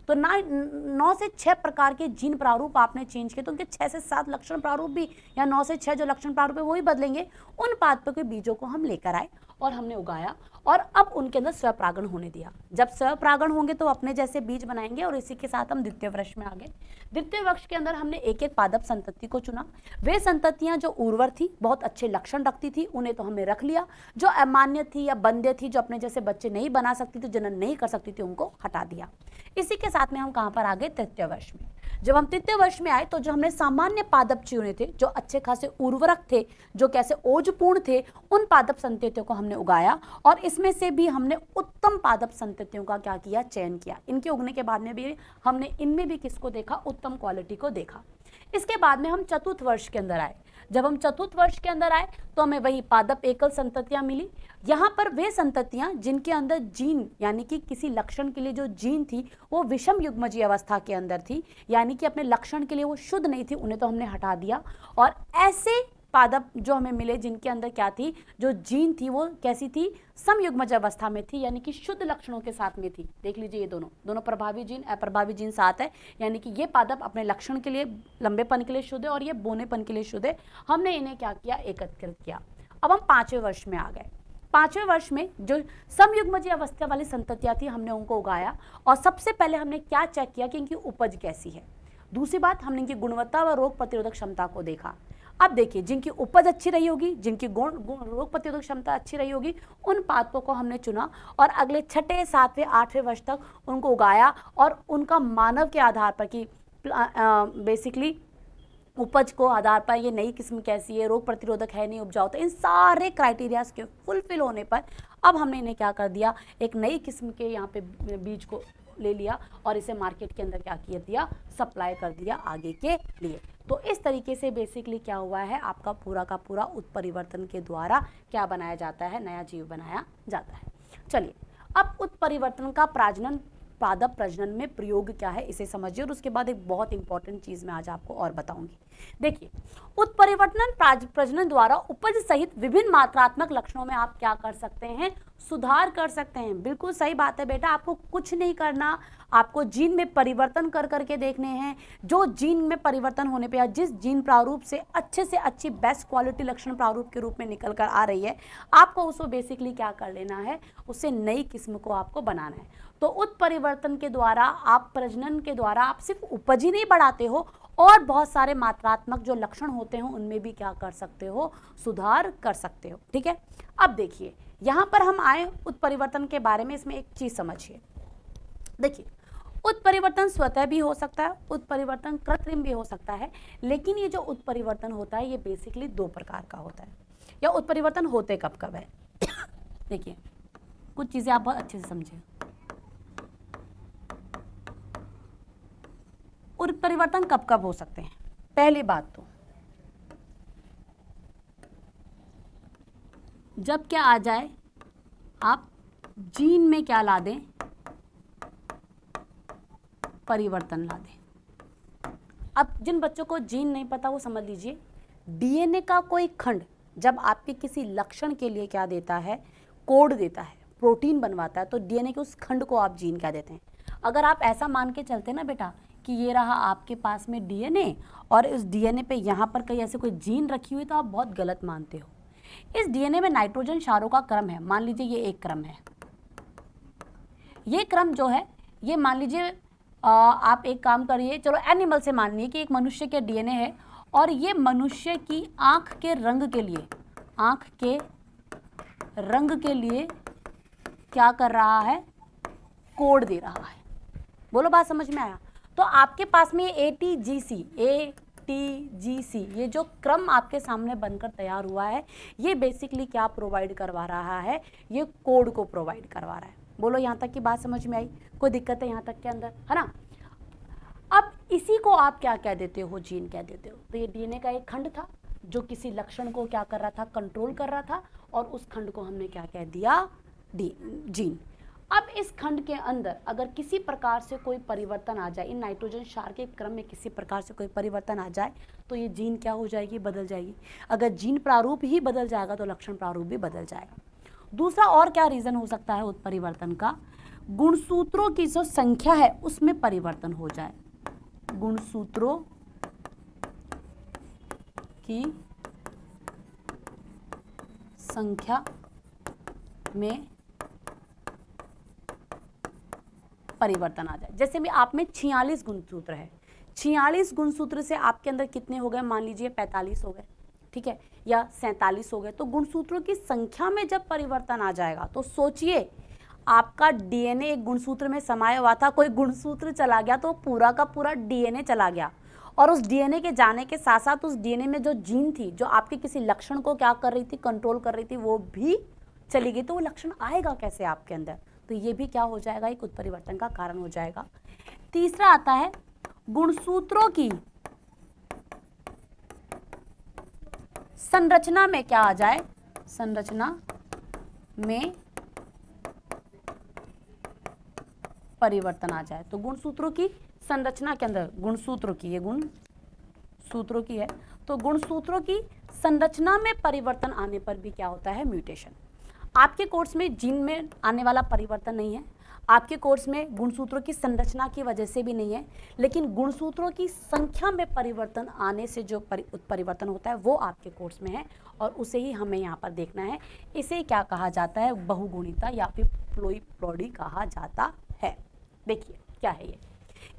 तो 9 से 6 प्रकार के जीन प्रारूप आपने चेंज किए, तो उनके 6 से 7 लक्षण प्रारूप भी, या 9 से 6 जो लक्षण प्रारूप है वो ही बदलेंगे। उन पादपों के बीजों को हम लेकर आए और हमने उगाया, और अब उनके अंदर स्वपरागण होने दिया। जब स्वपरागण होंगे तो अपने जैसे बीज बनाएंगे, और इसी के साथ हम द्वितीय वर्ष में आ गए। द्वितीय वर्ष के अंदर हमने एक एक पादप संतति को चुना। वे संततियां जो उर्वर थी, बहुत अच्छे लक्षण रखती थी, उन्हें तो हमने रख लिया। जो अमान्य थी या बंध्य थी, जो अपने जैसे बच्चे नहीं बना सकती थी, जनन नहीं कर सकती थी, उनको हटा दिया। इसी के साथ में हम कहाँ पर आ गए? तृतीय वर्ष में। जब हम तृतीय वर्ष में आए तो जो हमने सामान्य पादप चुने थे, जो अच्छे खासे उर्वरक थे, जो कैसे ओजपूर्ण थे, उन पादप संततियों को हमने उगाया, और इसमें से भी हमने उत्तम पादप संततियों का क्या किया? चयन किया। इनके उगने के बाद में भी हमने इनमें भी किसको देखा? उत्तम क्वालिटी को देखा। इसके बाद में हम चतुर्थ वर्ष के अंदर आए। जब हम चतुर्थ वर्ष के अंदर आए तो हमें वही पादप एकल संततियां मिली। यहाँ पर वे संततियां जिनके अंदर जीन, यानी कि किसी लक्षण के लिए जो जीन थी वो विषम युग्मजीय अवस्था के अंदर थी, यानी कि अपने लक्षण के लिए वो शुद्ध नहीं थी, उन्हें तो हमने हटा दिया। और ऐसे पादप जो हमें मिले जिनके अंदर क्या थी? जो जीन थी वो कैसी थी? समयुग्मज अवस्था में थी, यानी कि शुद्ध लक्षणों के साथ में थी। देख लीजिए, ये दोनों प्रभावी जीन, अप्रभावी जीन साथ है, यानी कि ये पादप अपने लक्षण के लिए, लंबेपन के लिए शुद्ध है, और ये बोनेपन के लिए शुद्ध है। हमने इन्हें क्या किया? एकत्रित किया। अब हम 5वें वर्ष में आ गए। 5वें वर्ष में जो समयुग्मजीय अवस्था वाली संततियां थी, हमने उनको उगाया, और सबसे पहले हमने क्या चेक किया कि इनकी उपज कैसी है। दूसरी बात, हमने इनकी गुणवत्ता व रोग प्रतिरोधक क्षमता को देखा। अब देखिए, जिनकी उपज अच्छी रही होगी, जिनकी रोग प्रतिरोधक क्षमता अच्छी रही होगी, उन पादपों को हमने चुना, और अगले 6, 7, 8वें वर्ष तक उनको उगाया, और उनका मानव के आधार पर कि बेसिकली उपज को आधार पर ये नई किस्म कैसी है, रोग प्रतिरोधक है नहीं, उपजाऊ, तो इन सारे क्राइटेरियाज के फुलफिल होने पर अब हमने इन्हें क्या कर दिया? एक नई किस्म के यहाँ पे बीज को ले लिया, और इसे मार्केट के अंदर क्या किया दिया? सप्लाई कर दिया आगे के लिए। तो इस तरीके से बेसिकली क्या हुआ है? आपका पूरा का पूरा उत्परिवर्तन के द्वारा क्या बनाया जाता है? नया जीव बनाया जाता है। चलिए, अब उत्परिवर्तन का प्रजनन, पादप प्रजनन में प्रयोग क्या है, इसे समझिए, और उसके बाद एक बहुत इंपॉर्टेंट चीज मैं आज आपको और बताऊंगी। देखिए, उत्परिवर्तन प्रजनन द्वारा उपज सहित विभिन्न मात्रात्मक लक्षणों में आप क्या कर सकते हैं? सुधार कर सकते हैं। बिल्कुल सही बात है बेटा, आपको कुछ नहीं करना, आपको जीन में परिवर्तन कर करके देखने हैं। जो जीन में परिवर्तन होने पे, या जिस जीन प्रारूप से अच्छी बेस्ट क्वालिटी लक्षण प्रारूप के रूप में निकल कर आ रही है, आपको उसको बेसिकली क्या कर लेना है? उससे नई किस्म को आपको बनाना है। तो उत्परिवर्तन के द्वारा आप, प्रजनन के द्वारा आप सिर्फ उपज ही नहीं बढ़ाते हो, और बहुत सारे मात्रात्मक जो लक्षण होते हैं उनमें भी क्या कर सकते हो? सुधार कर सकते हो। ठीक है, अब देखिए, यहां पर हम आए उत्परिवर्तन के बारे में। इसमें एक चीज समझिए, देखिए, उत्परिवर्तन स्वतः भी हो सकता है, उत्परिवर्तन कृत्रिम भी हो सकता है, लेकिन ये जो उत्परिवर्तन होता है ये बेसिकली 2 प्रकार का होता है। या उत्परिवर्तन होते कब कब है? देखिए, कुछ चीजें आप बहुत अच्छे से समझिए। उत्परिवर्तन कब कब हो सकते हैं? पहली बात तो जब क्या आ जाए, आप जीन में क्या ला दें? परिवर्तन ला दें। अब जिन बच्चों को जीन नहीं पता वो समझ लीजिए, डीएनए का कोई खंड जब आपके किसी लक्षण के लिए क्या देता है? कोड देता है, प्रोटीन बनवाता है, तो डीएनए के उस खंड को आप जीन क्या देते हैं। अगर आप ऐसा मान के चलते ना बेटा कि ये रहा आपके पास में डीएनए, और इस डीएनए पे यहाँ पर कहीं ऐसे कोई जीन रखी हुई, तो आप बहुत गलत मानते हो। इस डीएनए में नाइट्रोजन क्षारों का क्रम है, मान लीजिए ये एक क्रम है। ये क्रम जो है, ये मान लीजिए आप एक काम करिए, चलो एनिमल से मान लीजिए कि एक मनुष्य के डीएनए है, और ये मनुष्य की आंख के रंग के लिए, आंख के रंग के लिए क्या कर रहा है? कोड दे रहा है। बोलो, बात समझ में आया? तो आपके पास में ATGC ये जो क्रम आपके सामने बनकर तैयार हुआ है, ये बेसिकली क्या प्रोवाइड करवा रहा है? ये कोड को प्रोवाइड करवा रहा है। बोलो, यहाँ तक की बात समझ में आई? कोई दिक्कत है यहाँ तक के अंदर, है ना? अब इसी को आप क्या कह देते हो? जीन कह देते हो। तो ये डीएनए का एक खंड था जो किसी लक्षण को क्या कर रहा था? कंट्रोल कर रहा था, और उस खंड को हमने क्या कह दिया? जीन। अब इस खंड के अंदर अगर किसी प्रकार से कोई परिवर्तन आ जाए, इन नाइट्रोजन क्षार के क्रम में किसी प्रकार से कोई परिवर्तन आ जाए, तो ये जीन क्या हो जाएगी? बदल जाएगी। अगर जीन प्रारूप ही बदल जाएगा तो लक्षण प्रारूप भी बदल जाएगा। दूसरा और क्या रीज़न हो सकता है उत्परिवर्तन का? गुणसूत्रों की जो संख्या है उसमें परिवर्तन हो जाए, गुणसूत्रों की संख्या में परिवर्तन आ जाए। जैसे भी आप में 46 गुणसूत्र है, 46 गुणसूत्र से आपके अंदर कितने हो गए, मान लीजिए 45 हो गए, ठीक है, या 47 हो गए। तो गुणसूत्रों की संख्या में जब परिवर्तन आ जाएगा तो सोचिए आपका डीएनए एक गुणसूत्र में समाया हुआ था, कोई गुणसूत्र चला गया तो पूरा का पूरा डीएनए चला गया, और उस डीएनए के जाने के साथ साथ उस डीएनए में जो जीन थी जो आपके किसी लक्षण को क्या कर रही थी, कंट्रोल कर रही थी, वो भी चली गई। तो वो लक्षण आएगा कैसे आपके अंदर, तो ये भी क्या हो जाएगा, एक उत्परिवर्तन का कारण हो जाएगा। तीसरा आता है गुणसूत्रों की संरचना में क्या आ जाए, संरचना में परिवर्तन आ जाए। तो गुणसूत्रों की संरचना के अंदर, गुणसूत्रों की, ये गुणसूत्रों की है, तो गुणसूत्रों की संरचना में परिवर्तन आने पर भी क्या होता है, म्यूटेशन। आपके कोर्स में जीन में आने वाला परिवर्तन नहीं है, आपके कोर्स में गुणसूत्रों की संरचना की वजह से भी नहीं है, लेकिन गुणसूत्रों की संख्या में परिवर्तन आने से जो परिवर्तन होता है वो आपके कोर्स में है, और उसे ही हमें यहाँ पर देखना है। इसे क्या कहा जाता है, बहुगुणिता या फिर प्लॉइडी कहा जाता है। देखिए क्या है ये,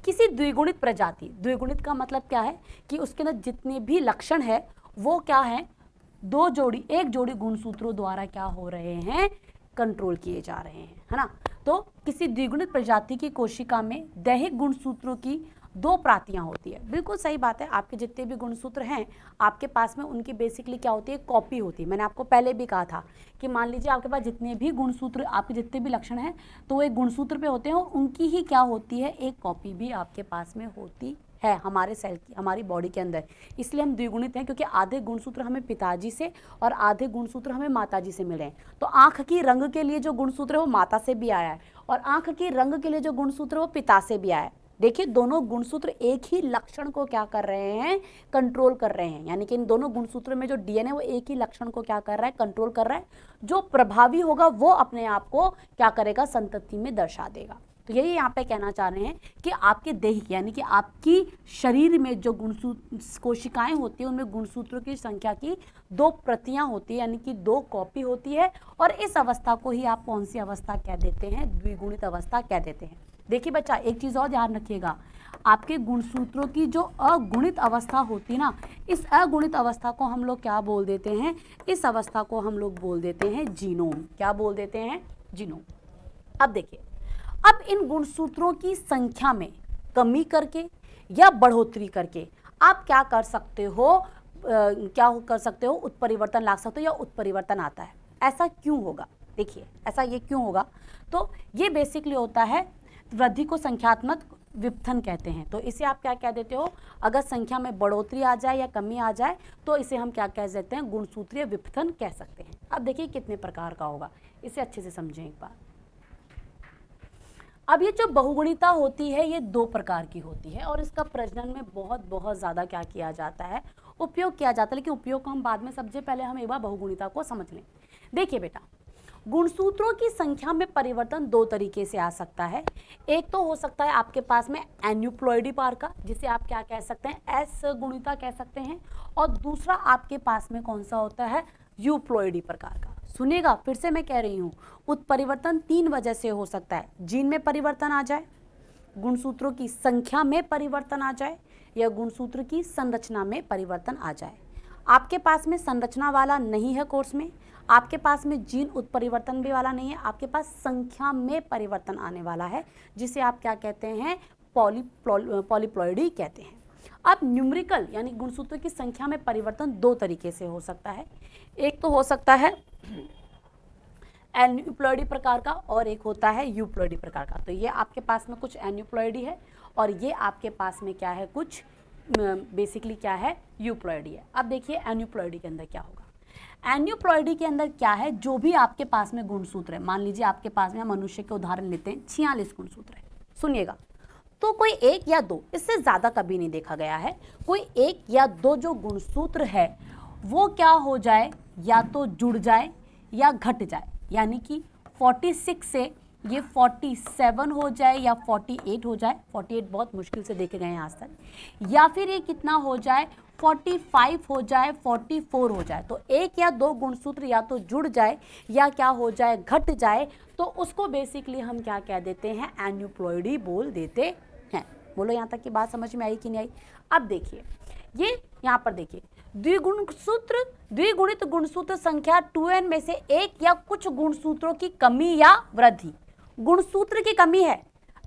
किसी द्विगुणित प्रजाति, द्विगुणित का मतलब क्या है कि उसके अंदर जितने भी लक्षण है वो क्या है, एक जोड़ी गुणसूत्रों द्वारा क्या हो रहे हैं, कंट्रोल किए जा रहे हैं, है ना। तो किसी द्विगुणित प्रजाति की कोशिका में दैहिक गुणसूत्रों की 2 प्रतियां होती है। बिल्कुल सही बात है, आपके जितने भी गुणसूत्र हैं आपके पास में उनकी बेसिकली क्या होती है, कॉपी होती है। मैंने आपको पहले भी कहा था कि मान लीजिए आपके पास जितने भी गुणसूत्र, आपके जितने भी लक्षण हैं तो वो एक गुणसूत्र पे होते हैं, और उनकी ही क्या होती है, एक कॉपी भी आपके पास में होती है हमारे सेल की, हमारी बॉडी के अंदर। इसलिए हम द्विगुणित हैं, क्योंकि आधे गुणसूत्र हमें पिताजी से और आधे गुणसूत्र हमें माताजी से मिले हैं। तो आंख की रंग के लिए जो गुणसूत्र है वो माता से भी आया है, और आंख की रंग के लिए जो गुणसूत्र वो पिता से भी आया है। देखिए दोनों गुणसूत्र एक ही लक्षण को क्या कर रहे हैं, कंट्रोल कर रहे हैं, यानी कि इन दोनों गुणसूत्रों में जो डीएनए वो एक ही लक्षण को क्या कर रहा है, कंट्रोल कर रहा है। जो प्रभावी होगा वो अपने आप को क्या करेगा, संतति में दर्शा देगा। तो यही यहाँ पे कहना चाह रहे हैं कि आपके देह यानी कि आपकी शरीर में जो कोशिकाएं होती है उनमें गुणसूत्रों की संख्या की 2 प्रतियां होती है, यानी कि 2 कॉपी होती है, और इस अवस्था को ही आप कौन सी अवस्था कह देते हैं, द्विगुणित अवस्था कह देते हैं। देखिए बच्चा, एक चीज़ और ध्यान रखिएगा, आपके गुणसूत्रों की जो अगुणित अवस्था होती है ना, इस अगुणित अवस्था को हम लोग क्या बोल देते हैं, इस अवस्था को हम लोग बोल देते हैं जीनोम। क्या बोल देते हैं, जीनोम। अब देखिए, अब इन गुणसूत्रों की संख्या में कमी करके या बढ़ोतरी करके आप क्या कर सकते हो, उत्परिवर्तन ला सकते हो, या उत्परिवर्तन आता है। ऐसा क्यों होगा, देखिए ऐसा ये क्यों होगा, तो ये बेसिकली होता है वृद्धि को संख्यात्मक विपथन कहते हैं। तो इसे आप क्या कह देते हो, अगर संख्या में बढ़ोतरी आ जाए या कमी आ जाए तो इसे हम क्या कह देते हैं, गुणसूत्रीय विपथन कह सकते हैं। अब देखिए कितने प्रकार का होगा, इसे अच्छे से समझें एक बार। अब ये जो बहुगुणिता होती है ये 2 प्रकार की होती है, और इसका प्रजनन में बहुत ज़्यादा क्या किया जाता है, उपयोग किया जाता है, लेकिन उपयोग को हम बाद में, सबसे पहले हम एक बार बहुगुणिता को समझ लें। देखिए बेटा, गुणसूत्रों की संख्या में परिवर्तन 2 तरीके से आ सकता है। एक तो हो सकता है आपके पास में एन्यूप्लॉइडी पार का, जिसे आप क्या कह सकते हैं, एस गुणिता कह सकते हैं, और दूसरा आपके पास में कौन सा होता है, यूप्लॉइडी प्रकार का। सुनिएगा, फिर से मैं कह रही हूँ, उत्परिवर्तन 3 वजह से हो सकता है। जीन में परिवर्तन आ जाए, गुणसूत्रों की संख्या में परिवर्तन आ जाए, या गुणसूत्र की संरचना में परिवर्तन आ जाए। आपके पास में संरचना वाला नहीं है कोर्स में, आपके पास में जीन उत्परिवर्तन भी वाला नहीं है, आपके पास संख्या में परिवर्तन आने वाला है, जिसे आप क्या कहते हैं, पॉलीप्लॉइडी कहते हैं। अब न्यूमेरिकल यानी गुणसूत्रों की संख्या में परिवर्तन 2 तरीके से हो सकता है। एक तो हो सकता है एन्यूप्लॉइडी प्रकार का, और एक होता है यूप्लॉइडी प्रकार का। तो ये आपके पास में कुछ एन्यूप्लॉइडी है, और ये आपके पास में क्या है, कुछ बेसिकली क्या है, यूप्लॉइडी है। अब देखिए एन्यूप्लॉइडी के अंदर क्या होगा। एन्यूप्लॉइडी के अंदर क्या है, जो भी आपके पास में गुणसूत्र है, मान लीजिए आपके पास में, मनुष्य के उदाहरण लेते हैं, 46 गुणसूत्र है, सुनिएगा, तो कोई 1 या 2, इससे ज़्यादा कभी नहीं देखा गया है, कोई 1 या 2 जो गुणसूत्र है वो क्या हो जाए, या तो जुड़ जाए या घट जाए, यानी कि 46 से ये 47 हो जाए या 48 हो जाए, 48 बहुत मुश्किल से देखे गए हैं आज तक, या फिर ये कितना हो जाए 45 हो जाए, 44 हो जाए, तो एक या दो गुणसूत्र या तो जुड़ जाए या क्या हो जाए घट जाए, तो उसको बेसिकली हम क्या कह देते हैं, एन्यूप्लॉइडी बोल देते हैं। बोलो यहाँ तक की बात समझ में आई कि नहीं आई? अब देखिए ये यहाँ पर देखिए, द्विगुणित गुणसूत्र संख्या 2n में से एक या कुछ गुणसूत्रों की कमी या वृद्धि। गुणसूत्र की कमी है,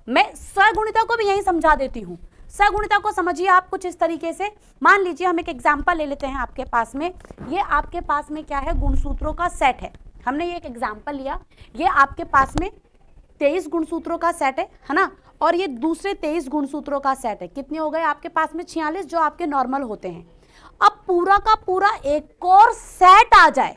मैं सगुणिता को भी यही समझा देती हूँ। सगुणिता को समझिए आप कुछ इस तरीके से, मान लीजिए हम एक एग्जाम्पल ले लेते हैं आपके पास में, ये आपके पास में क्या है, गुणसूत्रों का सेट है। हमने ये एक एग्जाम्पल लिया, ये आपके पास में 23 गुणसूत्रों का सेट है ना, और ये दूसरे 23 गुणसूत्रों का सेट है। कितने हो गए आपके पास में? 46, जो आपके नॉर्मल होते हैं। अब पूरा का पूरा एक और सेट आ जाए,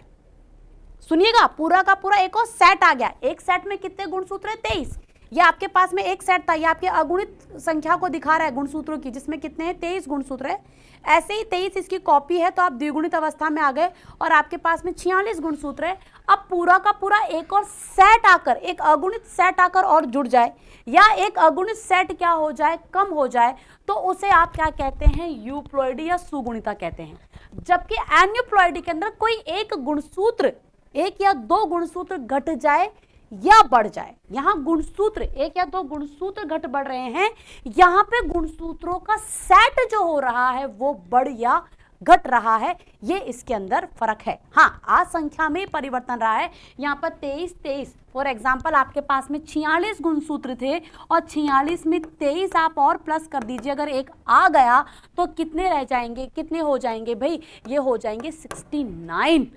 सुनिएगा, पूरा का पूरा एक और सेट आ गया। एक सेट में कितने गुणसूत्र है? 23। ये आपके पास में एक सेट था, ये आपके अगुणित संख्या को दिखा रहा है गुणसूत्रों की, जिसमें कितने हैं? 23 गुणसूत्र है। ऐसे ही 23 इसकी कॉपी है, तो आप द्विगुणित अवस्था में आ गए और आपके पास में 46 गुणसूत्र है। अब पूरा का पूरा एक और सेट आकर, एक अगुणित सेट आकर और जुड़ जाए, या एक अगुणित सेट क्या हो जाए, कम हो जाए, तो उसे आप क्या कहते हैं? यूप्लॉइडी या सुगुणिता कहते हैं। जबकि एन्यूप्लॉइडी के अंदर कोई एक गुणसूत्र, एक या दो गुणसूत्र घट जाए या बढ़ जाए, यहां गुणसूत्र एक या दो गुणसूत्र घट बढ़ रहे हैं, यहां पे गुणसूत्रों का सेट जो हो रहा है वो बढ़ या घट रहा है, ये इसके अंदर फर्क है। हाँ, आज संख्या में परिवर्तन रहा है। यहाँ पर 23 फॉर एग्जाम्पल आपके पास में 46 गुणसूत्र थे और 46 में 23 आप और प्लस कर दीजिए, अगर एक आ गया तो कितने रह जाएंगे, कितने हो जाएंगे भाई? ये हो जाएंगे 69।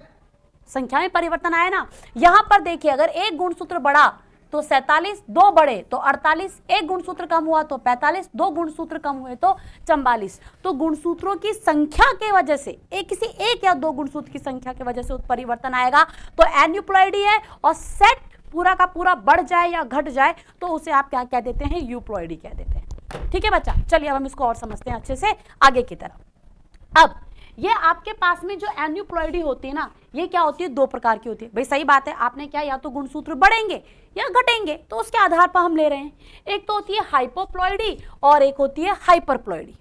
संख्या में परिवर्तन आया ना। यहां पर देखिए, अगर एक गुणसूत्र बढ़ा तो 47, दो बढ़े तो 48, एक गुणसूत्र कम हुआ तो 45, दो गुणसूत्र कम हुए तो 44। तो गुणसूत्रों की संख्या के वजह से, किसी एक या दो गुणसूत्र की संख्या की वजह से परिवर्तन आएगा, तो एन्यूप्लॉइडी है। और सेट पूरा का पूरा बढ़ जाए या घट जाए तो उसे आप क्या कह देते हैं? यूप्लॉइडी कह देते हैं। ठीक है बच्चा, चलिए अब हम इसको और समझते हैं अच्छे से आगे की तरफ। अब ये आपके पास में जो एन्यूप्लॉइडी होती है ना, ये क्या होती है? दो प्रकार की होती है। भाई सही बात है, आपने क्या, या तो गुणसूत्र बढ़ेंगे या घटेंगे, तो उसके आधार पर हम ले रहे हैं। एक तो होती है हाइपोप्लॉइडी और एक होती है हाइपरप्लॉइडी।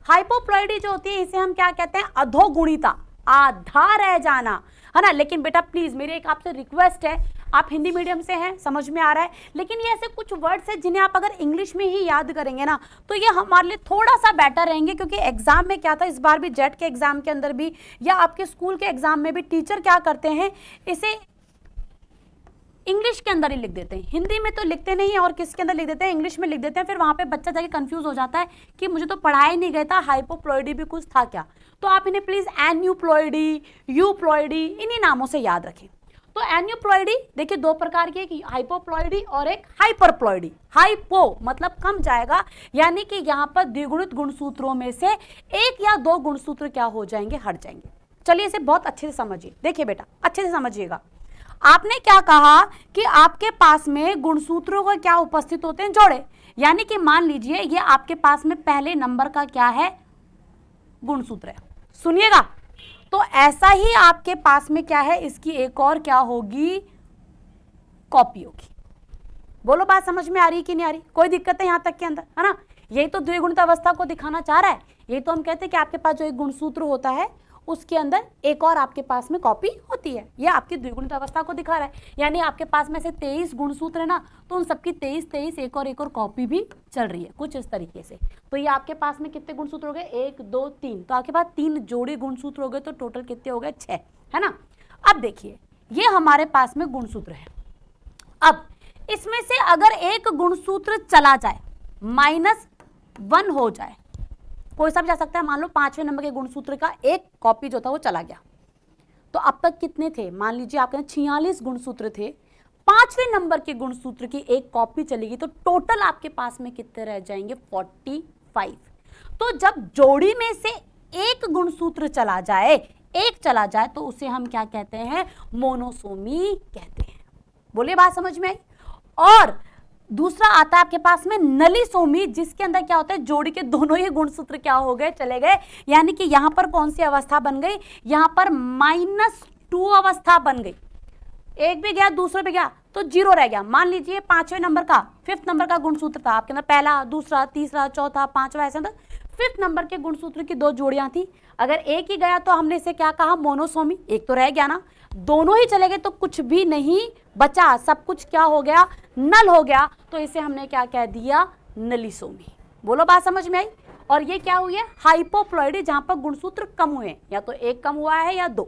हाइपोप्लॉइडी जो होती है, इसे हम क्या कहते हैं? अधोगुणिता, आधा रह जाना, है ना। लेकिन बेटा प्लीज मेरी एक आपसे रिक्वेस्ट है, आप हिंदी मीडियम से हैं, समझ में आ रहा है, लेकिन ये ऐसे कुछ वर्ड्स हैं जिन्हें आप अगर इंग्लिश में ही याद करेंगे ना, तो ये हमारे लिए थोड़ा सा बेटर रहेंगे। क्योंकि एग्जाम में क्या था, इस बार भी जेट के एग्जाम के अंदर भी या आपके स्कूल के एग्जाम में भी टीचर क्या करते हैं, इसे इंग्लिश के अंदर ही लिख देते हैं। हिंदी में तो लिखते नहीं है, और किसके अंदर लिख देते हैं? इंग्लिश में लिख देते हैं। फिर वहां पे बच्चा जाके कंफ्यूज हो जाता है कि मुझे तो पढ़ाया नहीं गया था, हाइपोप्लॉइडी भी कुछ था क्या। तो आप इन्हें प्लीज एन्यूप्लॉइडी, यूप्लॉइडी, इन्हीं नामों से याद रखें। तो एन्यूप्लॉइडी देखिए दो प्रकार की, एक हाइपोप्लॉइडी और एक हाइपरप्लॉइडी। हाइपो मतलब कम जाएगा, यानी कि यहाँ पर द्विगुणित गुणसूत्रों में से एक या दो गुणसूत्र क्या हो जाएंगे? हट जाएंगे। चलिए इसे बहुत अच्छे से समझिए। देखिए बेटा अच्छे से समझिएगा, आपने क्या कहा कि आपके पास में गुणसूत्रों को क्या उपस्थित होते हैं? जोड़े। यानी कि मान लीजिए ये आपके पास में पहले नंबर का क्या है? गुणसूत्र है। सुनिएगा, तो ऐसा ही आपके पास में क्या है? इसकी एक और क्या होगी? कॉपी होगी। बोलो बात समझ में आ रही कि नहीं आ रही? कोई दिक्कत है यहां तक के अंदर, है ना। यही तो द्विगुणित अवस्था को दिखाना चाह रहा है। यही तो हम कहते हैं कि आपके पास जो एक गुणसूत्र होता है उसके अंदर एक और आपके पास में कॉपी होती है। यह आपकी द्विगुणित अवस्था को दिखा रहा है। यानी आपके पास में से 23 गुणसूत्र है ना, तो उन सबकी 23 एक और कॉपी भी चल रही है कुछ इस तरीके से। तो ये आपके पास में कितने गुणसूत्र हो गए? 1 2 3। तो आपके पास 3 जोड़ी गुणसूत्र हो गए, तो टोटल कितने हो गए? 6, है ना। अब देखिए ये हमारे पास में गुणसूत्र है। अब इसमें से अगर एक गुणसूत्र चला जाए, -1 हो जाए, कोई सा भी जा सकता है। मान लो 5वें नंबर के गुणसूत्र का एक कॉपी जो था वो चला गया, तो अब तक कितने थे? मान लीजिए आपके 46 गुणसूत्र थे, 5वें नंबर के गुणसूत्र की एक कॉपी चलेगी, तो टोटल आपके पास में कितने रह जाएंगे? 45। तो जब जोड़ी में से एक गुणसूत्र चला जाए, एक चला जाए, तो उसे हम क्या कहते हैं? मोनोसोमी कहते हैं। बोलिए बात समझ में आई। और दूसरा आता है आपके पास में नलिसोमी, जिसके अंदर क्या होता है? जोड़ी के दोनों ही गुणसूत्र क्या हो गए? चले गए। यानी कि यहां पर कौन सी अवस्था बन गई? यहां पर -2 अवस्था बन गई। एक भी गया दूसरा भी गया, तो 0 रह गया। मान लीजिए 5वें नंबर का 5th नंबर का गुणसूत्र था आपके अंदर, पहला, दूसरा, तीसरा, चौथा, 5वां, ऐसे अंदर 5th नंबर के गुणसूत्र की 2 जोड़ियां थी। अगर एक ही गया तो हमने इसे क्या कहा, मोनोसोमी। एक तो रह गया ना, दोनों ही चले गए तो कुछ भी नहीं बचा, सब कुछ क्या हो गया, नल हो गया। तो इसे हमने क्या कह दिया, नलिसोमी। बोलो बात समझ में आई। और ये क्या हुई है, हाइपोप्लॉइडी, जहां पर गुणसूत्र कम हुए, या तो एक कम हुआ है या 2।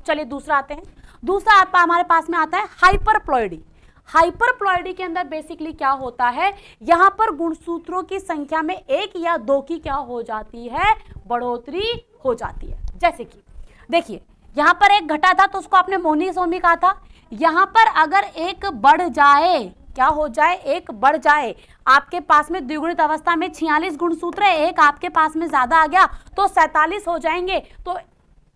चलिए दूसरा आते हैं। दूसरा हमारे पास में आता है हाइपरप्लॉइडी। हाइपरप्लॉइडी के अंदर बेसिकली क्या होता है, यहां पर गुणसूत्रों की संख्या में 1 या 2 की क्या हो जाती है, बढ़ोतरी हो जाती है। जैसे कि देखिए यहां पर एक घटा था तो उसको आपने मोनिसोमी कहा था। यहां पर अगर एक बढ़ जाए, क्या हो जाए, एक बढ़ जाए, आपके पास में द्विगुणित अवस्था में 46 गुणसूत्र है, एक आपके पास में ज्यादा आ गया तो 47 हो जाएंगे। तो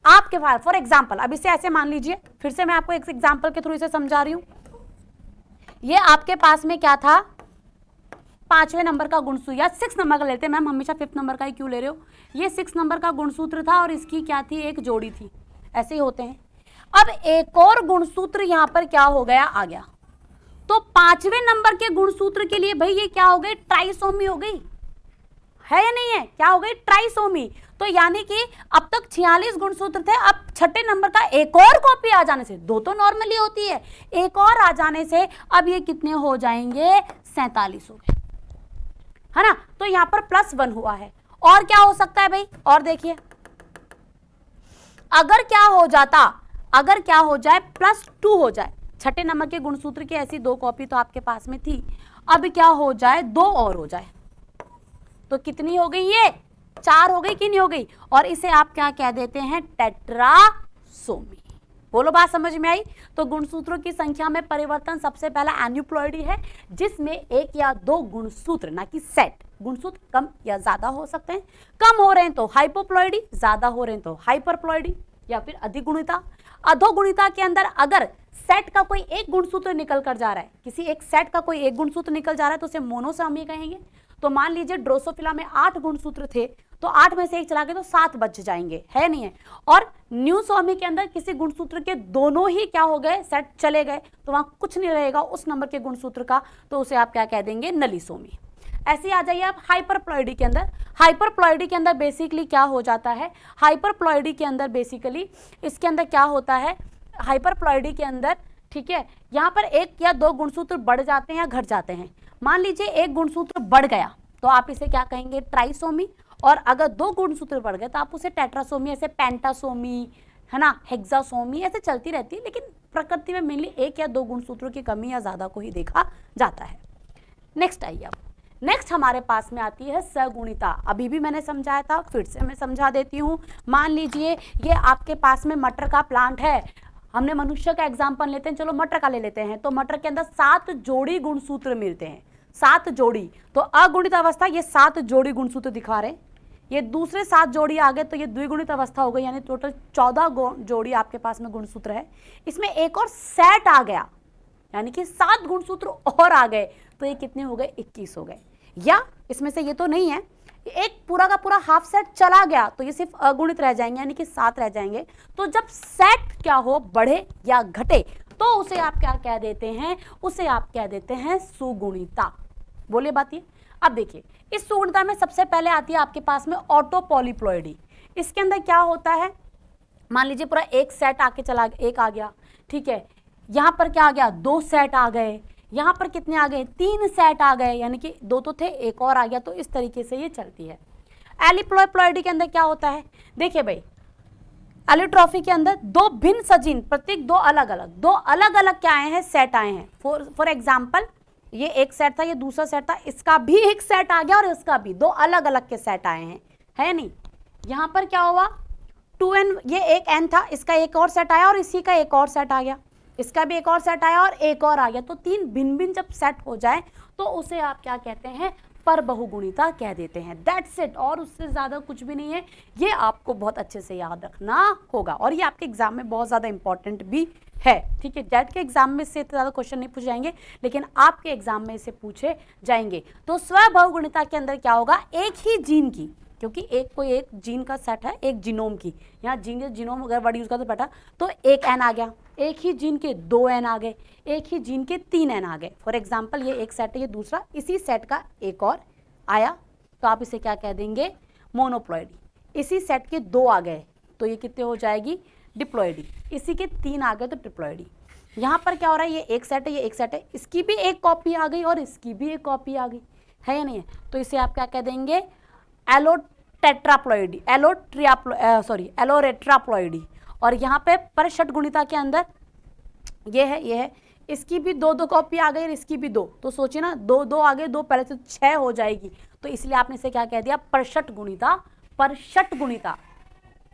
आपके पास फॉर एग्जाम्पल, अब इसे ऐसे मान लीजिए, फिर से मैं आपको एक एग्जाम्पल के थ्रू इसे समझा रही हूं। ये आपके पास में क्या था, 5वें नंबर का गुणसूत्र, या 6 नंबर का लेते हैं, मैम हमेशा 5th नंबर का ही क्यों ले रहे हो। ये 6 नंबर का गुणसूत्र था और इसकी क्या थी, एक जोड़ी थी, ऐसे ही होते हैं। अब एक और गुणसूत्र यहां पर क्या हो गया, आ गया, तो 5वें नंबर के गुणसूत्र के लिए भाई ये क्या हो गई, ट्राइसोमी हो गई, है या नहीं है, क्या हो गई, ट्राइसोमी। तो यानी कि अब तक 46 गुणसूत्र थे, अब 6ठे नंबर का एक और कॉपी आ जाने से, 2 तो नॉर्मली होती है, एक और आ जाने से अब ये कितने हो जाएंगे, 47 हो गए, है ना। तो यहां पर +1 हुआ है। और क्या हो सकता है भाई, और देखिए अगर क्या हो जाता, अगर क्या हो जाए, +2 हो जाए। 6ठे नंबर के गुणसूत्र की ऐसी 2 कॉपी तो आपके पास में थी, अब क्या हो जाए, 2 और हो जाए, तो कितनी हो गई, ये 4 हो गई कि नहीं हो गई। और इसे आप क्या कह देते हैं, टेट्रासोमी। बोलो बात समझ में आई। तो गुणसूत्रों की संख्या में परिवर्तन सबसे पहला एन्यूप्लॉइडी है, जिसमें 1 या 2 गुणसूत्र, ना कि सेट, गुणसूत्र कम या ज्यादा हो सकते हैं। कम हो रहे हैं तो हाइपोप्लॉइडी, ज्यादा हो रहे हैं तो हाइपरप्लॉइडी या फिर अधिगुणिता। अधोगुणिता के अंदर अगर सेट का कोई एक गुणसूत्र निकल कर जा रहा है, किसी एक सेट का कोई एक गुणसूत्र निकल जा रहा है तो उसे मोनोसोमी कहेंगे। तो मान लीजिए ड्रोसोफिला में 8 गुणसूत्र थे, तो 8 में से एक चला गया तो 7 बच जाएंगे, है नहीं है। और न्यूसोमी के अंदर किसी गुणसूत्र के दोनों ही क्या हो गए, सेट चले गए, तो वहां कुछ नहीं रहेगा उस नंबर के गुणसूत्र का, तो उसे आप क्या कह देंगे, नलिसोमी। ऐसे आ जाइए आप हाइपरप्लॉइडी के अंदर। हाइपरप्लॉइडी के अंदर बेसिकली क्या हो जाता है, हाइपरप्लॉइडी के अंदर बेसिकली इसके अंदर क्या होता है, हाइपरप्लॉइडी के अंदर, ठीक है, यहाँ पर 1 या 2 गुणसूत्र बढ़ जाते हैं या घट जाते हैं। मान लीजिए एक गुणसूत्र बढ़ गया तो आप इसे क्या कहेंगे, ट्राइसोमी। और अगर 2 गुणसूत्र बढ़ गए तो आप उसे टेट्रासोमी, ऐसे पेंटासोमी, है ना, हेक्सासोमी, ऐसे चलती रहती है। लेकिन प्रकृति में मेनली 1 या 2 गुणसूत्रों की कमी या ज्यादा को ही देखा जाता है। नेक्स्ट आइए अब, नेक्स्ट हमारे पास में आती है सगुणिता। अभी भी मैंने समझाया था, फिर से मैं समझा देती हूँ। मान लीजिए ये आपके पास में मटर का प्लांट है, हमने मनुष्य का एग्जाम्पल लेते हैं, चलो मटर का ले लेते हैं। तो मटर के अंदर 7 जोड़ी गुणसूत्र मिलते हैं, 7 जोड़ी। तो अगुणित अवस्था, ये 7 जोड़ी गुणसूत्र दिखा रहे हैं, ये दूसरे 7 जोड़ी आ गए तो ये द्विगुणित अवस्था हो गई, यानी टोटल 14 जोड़ी आपके पास में गुणसूत्र है। इसमें एक और सेट आ गया, यानी कि 7 गुणसूत्र और आ गए, तो ये कितने हो गए, 21 हो गए। या इसमें से ये तो नहीं है, एक पूरा का पूरा हाफ सेट चला गया तो ये सिर्फ अगुणित रह जाएंगे, यानी कि 7 रह जाएंगे। तो जब सेट क्या हो, बढ़े या घटे, तो उसे आप क्या कह देते हैं, उसे आप कह देते हैं सुगुणिता। बोले बात ये। अब देखिए इस सुगुणिता में सबसे पहले आती है आपके पास में ऑटोपॉलीप्लॉइडी। इसके अंदर क्या होता है, मान लीजिए पूरा एक सेट आके चला, एक आ गया, ठीक है, यहां पर क्या आ गया, 2 सेट आ गए, यहां पर कितने आ गए, 3 सेट आ गए, यानी कि 2 तो थे, एक और आ गया। तो इस तरीके से ये चलती है। एलिप्लॉइडी के अंदर क्या होता है, देखिए भाई, एलिट्रॉफी के अंदर 2 भिन्न सजीन, प्रत्येक 2 अलग अलग क्या आए हैं, सेट आए हैं। फॉर एग्जाम्पल ये एक सेट था, ये दूसरा सेट था, इसका भी एक सेट आ गया और इसका भी, 2 अलग अलग के सेट आए हैं, है नहीं। यहां पर क्या हुआ, 2n, ये एक n था, इसका एक और सेट आया और इसी का एक और सेट आ गया, इसका भी एक और सेट आया और एक और आ गया। तो 3 भिन्न भिन्न जब सेट हो जाए तो उसे आप क्या कहते हैं, पर बहुगुणिता कह देते हैं। दैट्स इट, और उससे ज्यादा कुछ भी नहीं है। ये आपको बहुत अच्छे से याद रखना होगा और ये आपके एग्जाम में बहुत ज्यादा इंपॉर्टेंट भी है, ठीक है। जेट के एग्जाम में इससे ज्यादा क्वेश्चन नहीं पूछे जाएंगे, लेकिन आपके एग्जाम में इसे पूछे जाएंगे। तो स्वबहुगुणिता के अंदर क्या होगा, एक ही जीन की क्योंकि एक कोई एक जीन का सेट है, एक जीनोम की, यहाँ जीन के जीनोम अगर वर्ड यूज करते बेटा तो एक एन आ गया, एक ही जीन के 2 एन आ गए, एक ही जीन के 3 एन आ गए। फॉर एग्जाम्पल ये एक सेट है, ये दूसरा इसी सेट का एक और आया, तो आप इसे क्या कह देंगे, मोनोप्लॉइडी। इसी सेट के 2 आ गए तो ये कितने हो जाएगी, डिप्लॉइडी। इसी के 3 आ गए तो ट्रिप्लॉइडी। यहाँ पर क्या हो रहा है, ये एक सेट है, ये एक सेट है, इसकी भी एक कॉपी आ गई और इसकी भी एक कॉपी आ गई, है या नहीं है, तो इसे आप क्या कह देंगे, एलोटेट्राप्लॉइडी, एलोरेट्राप्लॉइडी। और यहाँ पे पर षटगुणिता के अंदर ये है, इसकी भी 2 कॉपी आ गई और इसकी भी 2, तो सोचिए ना 2 आ गए, 2 पहले से 6 हो जाएगी, तो इसलिए आपने इसे क्या कह दिया, परषटगुणिता।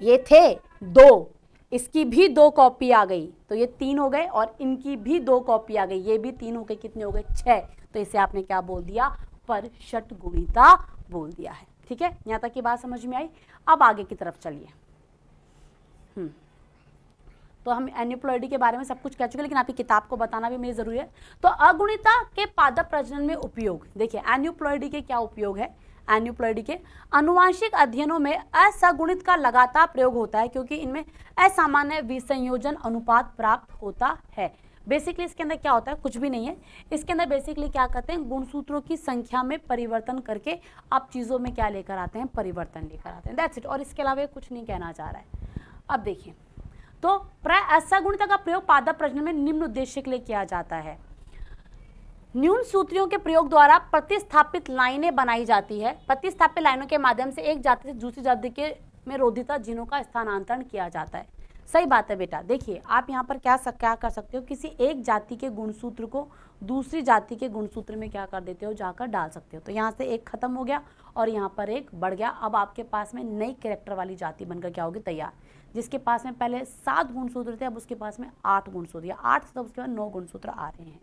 ये थे 2, इसकी भी 2 कॉपी आ गई तो ये 3 हो गए और इनकी भी 2 कॉपी आ गई, ये भी 3 हो गए, कितने हो गए, 6, तो इसे आपने क्या बोल दिया, परषटगुणिता बोल दिया है। ठीक है, यहाँ तक की बात समझ में आई। अब आगे की तरफ चलिए। तो हम एन्यूप्लॉइडी के बारे में सब कुछ कह चुके, लेकिन आपकी किताब को बताना भी मेरी जरूरी है। तो अगुणिता के पादप प्रजनन में उपयोग, देखिए एन्यूप्लॉइडी के क्या उपयोग है। एन्यूप्लॉइडी के आनुवांशिक अध्ययनों में असगुणित का लगातार प्रयोग होता है, क्योंकि इनमें असामान्य विसंयोजन अनुपात प्राप्त होता है। बेसिकली इसके अंदर क्या होता है, कुछ भी नहीं है, इसके अंदर बेसिकली क्या करते हैं, गुणसूत्रों की संख्या में परिवर्तन करके आप चीज़ों में क्या लेकर आते हैं, परिवर्तन लेकर आते हैं, दैट्स इट। और इसके अलावा कुछ नहीं कहना चाह रहा है। अब देखिए, तो प्राय असगुणिता का प्रयोग पादप प्रजनन में निम्न उद्देश्य के लिए किया जाता है। न्यून सूत्रियों के प्रयोग द्वारा प्रतिस्थापित लाइनें बनाई जाती है। प्रतिस्थापित लाइनों के माध्यम से एक जाति से दूसरी जाति के में रोधिता जीनों का स्थानांतरण किया जाता है। सही बात है बेटा। देखिए आप यहाँ पर क्या कर सकते हो, किसी एक जाति के गुणसूत्र को दूसरी जाति के गुणसूत्र में क्या कर देते हो, जाकर डाल सकते हो। तो यहाँ से एक खत्म हो गया और यहाँ पर एक बढ़ गया। अब आपके पास में नई कैरेक्टर वाली जाति बनकर क्या होगी, तैयार। जिसके पास में पहले 7 गुणसूत्र थे, अब उसके पास में 8 गुणसूत्र, या 8 से उसके बाद 9 गुणसूत्र आ रहे हैं।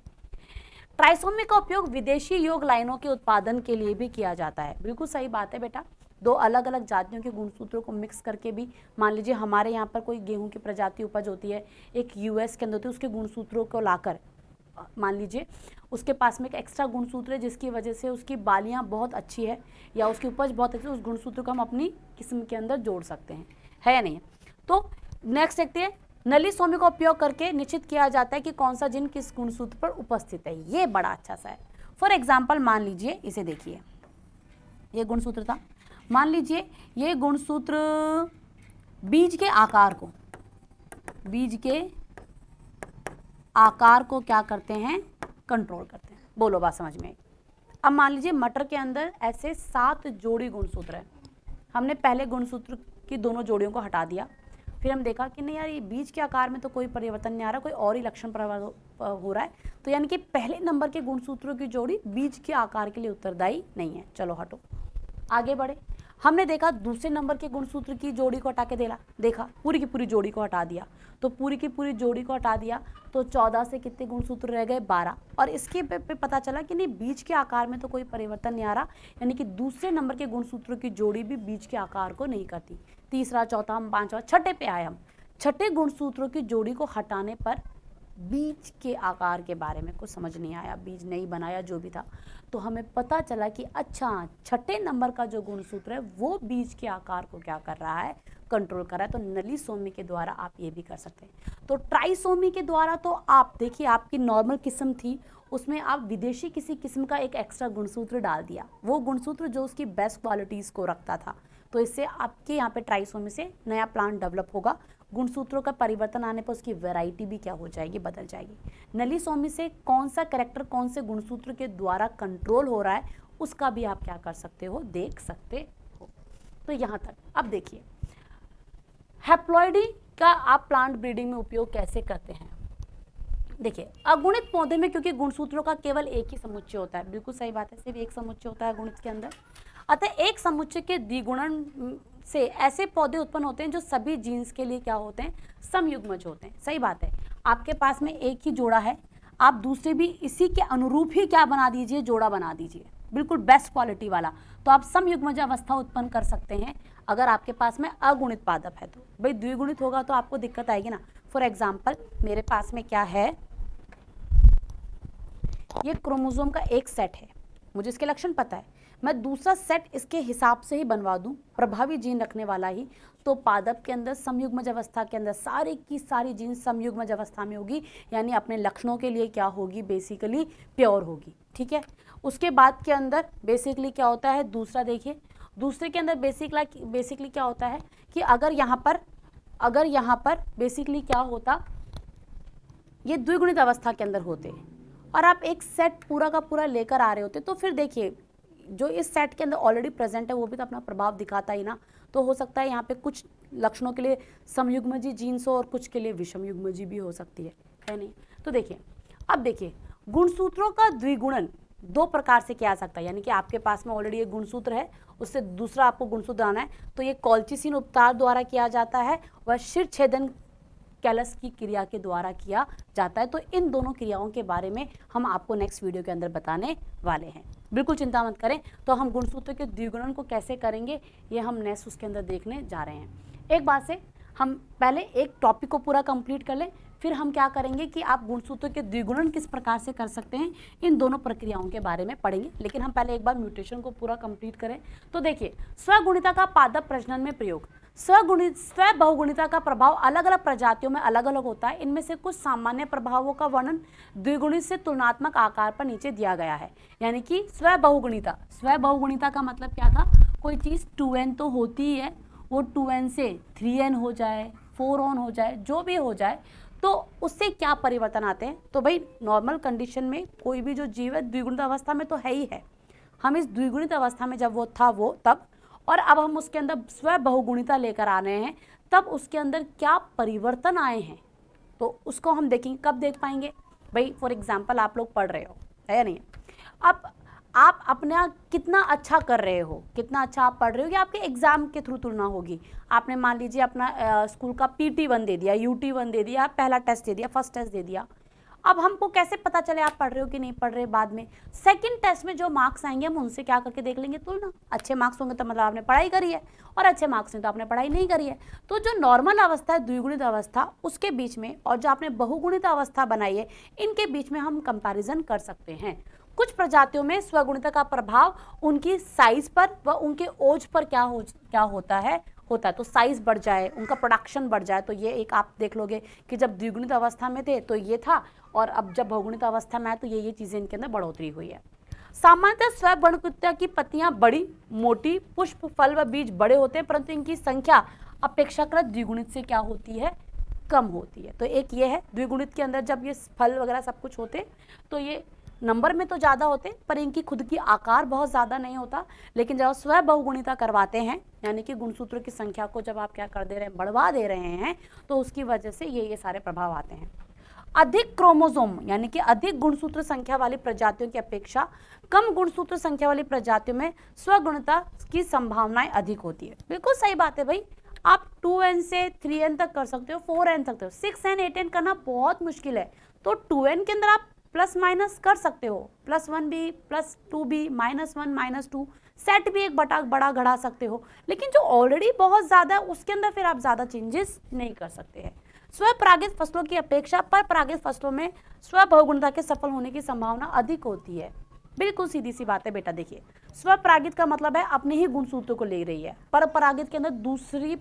ट्राइसोमी का उपयोग विदेशी योग लाइनों के उत्पादन के लिए भी किया जाता है। बिल्कुल सही बात है बेटा। 2 अलग अलग जातियों के गुणसूत्रों को मिक्स करके भी, मान लीजिए हमारे यहाँ पर कोई गेहूं की प्रजाति उपज होती है, एक यूएस के अंदर होती है, उसके गुणसूत्रों को लाकर मान लीजिए उसके पास में एक एक्स्ट्रा गुणसूत्र है जिसकी वजह से उसकी बालियाँ बहुत अच्छी है या उसकी उपज बहुत अच्छी है, उस गुणसूत्र को हम अपनी किस्म के अंदर जोड़ सकते हैं, है या नहीं। तो नेक्स्ट देखते हैं, नली सोमी का उपयोग करके निश्चित किया जाता है कि कौन सा जीन किस गुणसूत्र पर उपस्थित है। ये बड़ा अच्छा सा है। फॉर एग्जाम्पल मान लीजिए, इसे देखिए, ये गुणसूत्र था, मान लीजिए ये गुणसूत्र बीज के आकार को क्या करते हैं, कंट्रोल करते हैं। बोलो बात समझ में आई। अब मान लीजिए मटर के अंदर ऐसे 7 जोड़ी गुणसूत्र है, हमने पहले गुणसूत्र की दोनों जोड़ियों को हटा दिया, फिर हम देखा कि नहीं यार ये बीज के आकार में तो कोई परिवर्तन नहीं आ रहा, कोई और ही लक्षण हो रहा है, तो यानी कि पहले नंबर के गुणसूत्रों की जोड़ी बीज के आकार के लिए उत्तरदायी नहीं है। चलो हटो, आगे बढ़े। हमने देखा दूसरे नंबर के गुणसूत्र की जोड़ी को हटा के देखा पूरी की पूरी जोड़ी को हटा दिया, तो पूरी की पूरी जोड़ी को हटा दिया तो 14 से कितने गुणसूत्र रह गए, 12। और इसके पे पता चला कि नहीं बीज के आकार में तो कोई परिवर्तन नहीं आ रहा, यानी कि दूसरे नंबर के गुणसूत्रों की जोड़ी भी बीज के आकार को नहीं करती। तीसरा, चौथा, हम 5वां, छठे पे आए हम। छठे गुणसूत्रों की जोड़ी को हटाने पर बीज के आकार के बारे में कुछ समझ नहीं आया, बीज नहीं बनाया जो भी था, तो हमें पता चला कि अच्छा छठे नंबर का जो गुणसूत्र है वो बीज के आकार को क्या कर रहा है, कंट्रोल कर रहा है। तो नली सोमी के द्वारा आप ये भी कर सकते हैं। तो ट्राइसोमी के द्वारा तो आप देखिए, आपकी नॉर्मल किस्म थी, उसमें आप विदेशी किसी किस्म का एक एक्स्ट्रा गुणसूत्र डाल दिया, वो गुणसूत्र जो उसकी बेस्ट क्वालिटीज़ को रखता था, तो इससे आपके यहाँ पे ट्राइसोमी से नया प्लांट डेवलप होगा। गुणसूत्रों का परिवर्तन आने पर उसकी वैरायटी भी क्या हो जाएगी, बदल जाएगी। नली सोमी से कौन सा कैरेक्टर कौन से गुणसूत्र के द्वारा कंट्रोल हो रहा है उसका भी आप क्या कर सकते हो, देख सकते हो। तो यहाँ तक। अब देखिए हैप्लॉइडी का आप प्लांट ब्रीडिंग में उपयोग कैसे करते हैं। देखिए अगुणित पौधे में क्योंकि गुणसूत्रों का केवल एक ही समुच्चय होता है, बिल्कुल सही बात है, सिर्फ एक समुच्चय होता है गुणित के अंदर, अतः एक समुच्चय के द्विगुणन से ऐसे पौधे उत्पन्न होते हैं जो सभी जीन्स के लिए क्या होते हैं, समयुग्मज होते हैं। सही बात है, आपके पास में एक ही जोड़ा है, आप दूसरे भी इसी के अनुरूप ही क्या बना दीजिए, जोड़ा बना दीजिए, बिल्कुल बेस्ट क्वालिटी वाला, तो आप समयुग्मज अवस्था उत्पन्न कर सकते हैं। अगर आपके पास में अगुणित पादप है तो भाई द्विगुणित होगा तो आपको दिक्कत आएगी ना। फॉर एग्जाम्पल मेरे पास में क्या है, ये क्रोमोसोम का एक सेट है, मुझे इसके लक्षण पता है, मैं दूसरा सेट इसके हिसाब से ही बनवा दूं, प्रभावी जीन रखने वाला ही, तो पादप के अंदर समयुग्मज अवस्था के अंदर सारी की सारी जीन समयुग्मज अवस्था में होगी, यानी अपने लक्षणों के लिए क्या होगी, बेसिकली प्योर होगी। ठीक है, उसके बाद के अंदर बेसिकली क्या होता है, दूसरा देखिए, दूसरे के अंदर बेसिकली क्या होता है कि अगर यहाँ पर बेसिकली क्या होता, ये द्विगुणित अवस्था के अंदर होते और आप एक सेट पूरा का पूरा लेकर आ रहे होते, तो फिर देखिए जो इस सेट के अंदर ऑलरेडी प्रेजेंट है वो भी तो अपना प्रभाव दिखाता ही ना। तो हो सकता है यहाँ पे कुछ लक्षणों के लिए समयुग्मजी जीन्स हो और कुछ के लिए विषमयुग्मजी भी हो सकती है नहीं। तो देखिए, अब देखिए गुणसूत्रों का द्विगुणन दो प्रकार से किया जा सकता है, यानी कि आपके पास में ऑलरेडी एक गुणसूत्र है, उससे दूसरा आपको गुणसूत्र आना है, तो ये कॉल्चिसिन उपचार द्वारा किया जाता है वह शिर छेदन कैलस की क्रिया के द्वारा किया जाता है। तो इन दोनों क्रियाओं के बारे में हम आपको नेक्स्ट वीडियो के अंदर बताने वाले हैं, बिल्कुल चिंता मत करें। तो हम गुणसूत्र के द्विगुणन को कैसे करेंगे ये हम नेक्स्ट उसके अंदर देखने जा रहे हैं। एक बात से हम पहले एक टॉपिक को पूरा कंप्लीट कर लें, फिर हम क्या करेंगे कि आप गुणसूत्र के द्विगुणन किस प्रकार से कर सकते हैं, इन दोनों प्रक्रियाओं के बारे में पढ़ेंगे। लेकिन हम पहले एक बार म्यूटेशन को पूरा कंप्लीट करें। तो देखिए, स्वगुणिता का पादप प्रजनन में प्रयोग। स्व बहुगुणिता का प्रभाव अलग अलग प्रजातियों में अलग अलग होता है। इनमें से कुछ सामान्य प्रभावों का वर्णन द्विगुणित से तुलनात्मक आकार पर नीचे दिया गया है। यानी कि स्व बहुगुणिता का मतलब क्या था, कोई चीज़ 2n तो होती ही है, वो 2n से 3n हो जाए, 4n हो जाए, जो भी हो जाए, तो उससे क्या परिवर्तन आते हैं। तो भाई नॉर्मल कंडीशन में कोई भी जो जीव है द्विगुणित अवस्था में तो है ही है। हम इस द्विगुणित अवस्था में जब वो था वो तब, और अब हम उसके अंदर स्व बहुगुणिता लेकर आ रहे हैं, तब उसके अंदर क्या परिवर्तन आए हैं, तो उसको हम देखेंगे। कब देख पाएंगे भाई, फॉर एग्जाम्पल आप लोग पढ़ रहे हो, है या नहीं। अब आप अपना कितना अच्छा कर रहे हो, कितना अच्छा आप पढ़ रहे हो, या आपके एग्जाम के थ्रू तुलना होगी। आपने मान लीजिए अपना स्कूल का PT1 दे दिया, UT1 दे दिया, पहला टेस्ट दे दिया, फर्स्ट टेस्ट दे दिया। अब हमको कैसे पता चले आप पढ़ रहे हो कि नहीं पढ़ रहे, बाद में सेकंड टेस्ट में जो मार्क्स आएंगे हम उनसे क्या करके देख लेंगे तुलना। अच्छे मार्क्स होंगे तो मतलब आपने पढ़ाई करी है, और अच्छे मार्क्स नहीं तो आपने पढ़ाई नहीं करी है। तो जो नॉर्मल अवस्था है द्विगुणित अवस्था, उसके बीच में और जो आपने बहुगुणित अवस्था बनाई है, इनके बीच में हम कंपैरिजन कर सकते हैं। कुछ प्रजातियों में स्वगुणिता का प्रभाव उनकी साइज पर व उनके ओज पर क्या होता है। तो साइज बढ़ जाए, उनका प्रोडक्शन बढ़ जाए, तो ये एक आप देख लोगे कि जब द्विगुणित अवस्था में थे तो ये था, और अब जब बहुगुणित अवस्था में आए तो ये चीजें इनके अंदर बढ़ोतरी हुई है। सामान्यतः स्वगुणिता की पत्तियां बड़ी, मोटी, पुष्प, फल व बीज बड़े होते हैं, परंतु इनकी संख्या अपेक्षाकृत द्विगुणित से क्या होती है, कम होती है। तो एक ये है, द्विगुणित के अंदर जब ये फल वगैरह सब कुछ होते तो ये नंबर में तो ज़्यादा होते, पर इनकी खुद की आकार बहुत ज़्यादा नहीं होता। लेकिन जब स्व बहुगुणिता करवाते हैं, यानी कि गुणसूत्रों की संख्या को जब आप क्या कर दे रहे हैं, बढ़वा दे रहे हैं, तो उसकी वजह से ये सारे प्रभाव आते हैं। अधिक क्रोमोसोम यानी कि अधिक गुणसूत्र संख्या वाली प्रजातियों की अपेक्षा कम गुणसूत्र संख्या वाली प्रजातियों में स्वगुणिता की संभावनाएं अधिक होती है। बिल्कुल सही बात है भाई, आप 2n से 3n तक कर सकते हो, 4n तक, 6n 8n करना बहुत मुश्किल है। तो 2n के अंदर आप प्लस माइनस कर सकते हो, +1 भी, +2 भी, -1 -2, सेट भी एक बड़ा घड़ा सकते हो। लेकिन जो ऑलरेडी बहुत ज़्यादा है उसके अंदर फिर आप ज़्यादा चेंजेस नहीं कर सकते हैं। स्वपरागित फसलों की अपेक्षा परपरागित फसलों में स्व बहुगुणिता के सफल होने की संभावना अधिक होती है। बिल्कुल सीधी सी बात है बेटा। देखिए, स्वपरागित का मतलब है अपने ही गुणसूत्र को ले रही है, परपरागित के अंदर दूसरी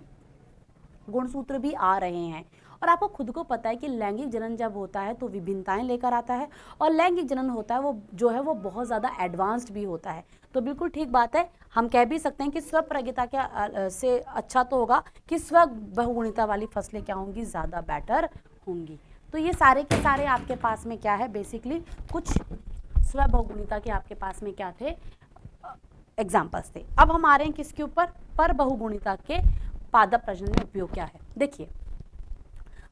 गुणसूत्र भी आ रहे हैं। और आपको खुद को पता है कि लैंगिक जनन जब होता है तो विभिन्नताएं लेकर आता है, और लैंगिक जनन होता है वो जो है वो बहुत ज़्यादा एडवांस्ड भी होता है। तो बिल्कुल ठीक बात है, हम कह भी सकते हैं कि स्वपरागिता क्या से अच्छा तो होगा कि स्व बहुगुणिता वाली फसलें क्या होंगी, ज़्यादा बेटर होंगी। तो ये सारे के सारे आपके पास में क्या है, बेसिकली कुछ स्व बहुगुणिता के आपके पास में क्या थे, एग्जाम्पल्स थे। अब हम आ रहे हैं किसके ऊपर, पर बहुगुणिता के पादप प्रजनन में उपयोग क्या है। देखिए,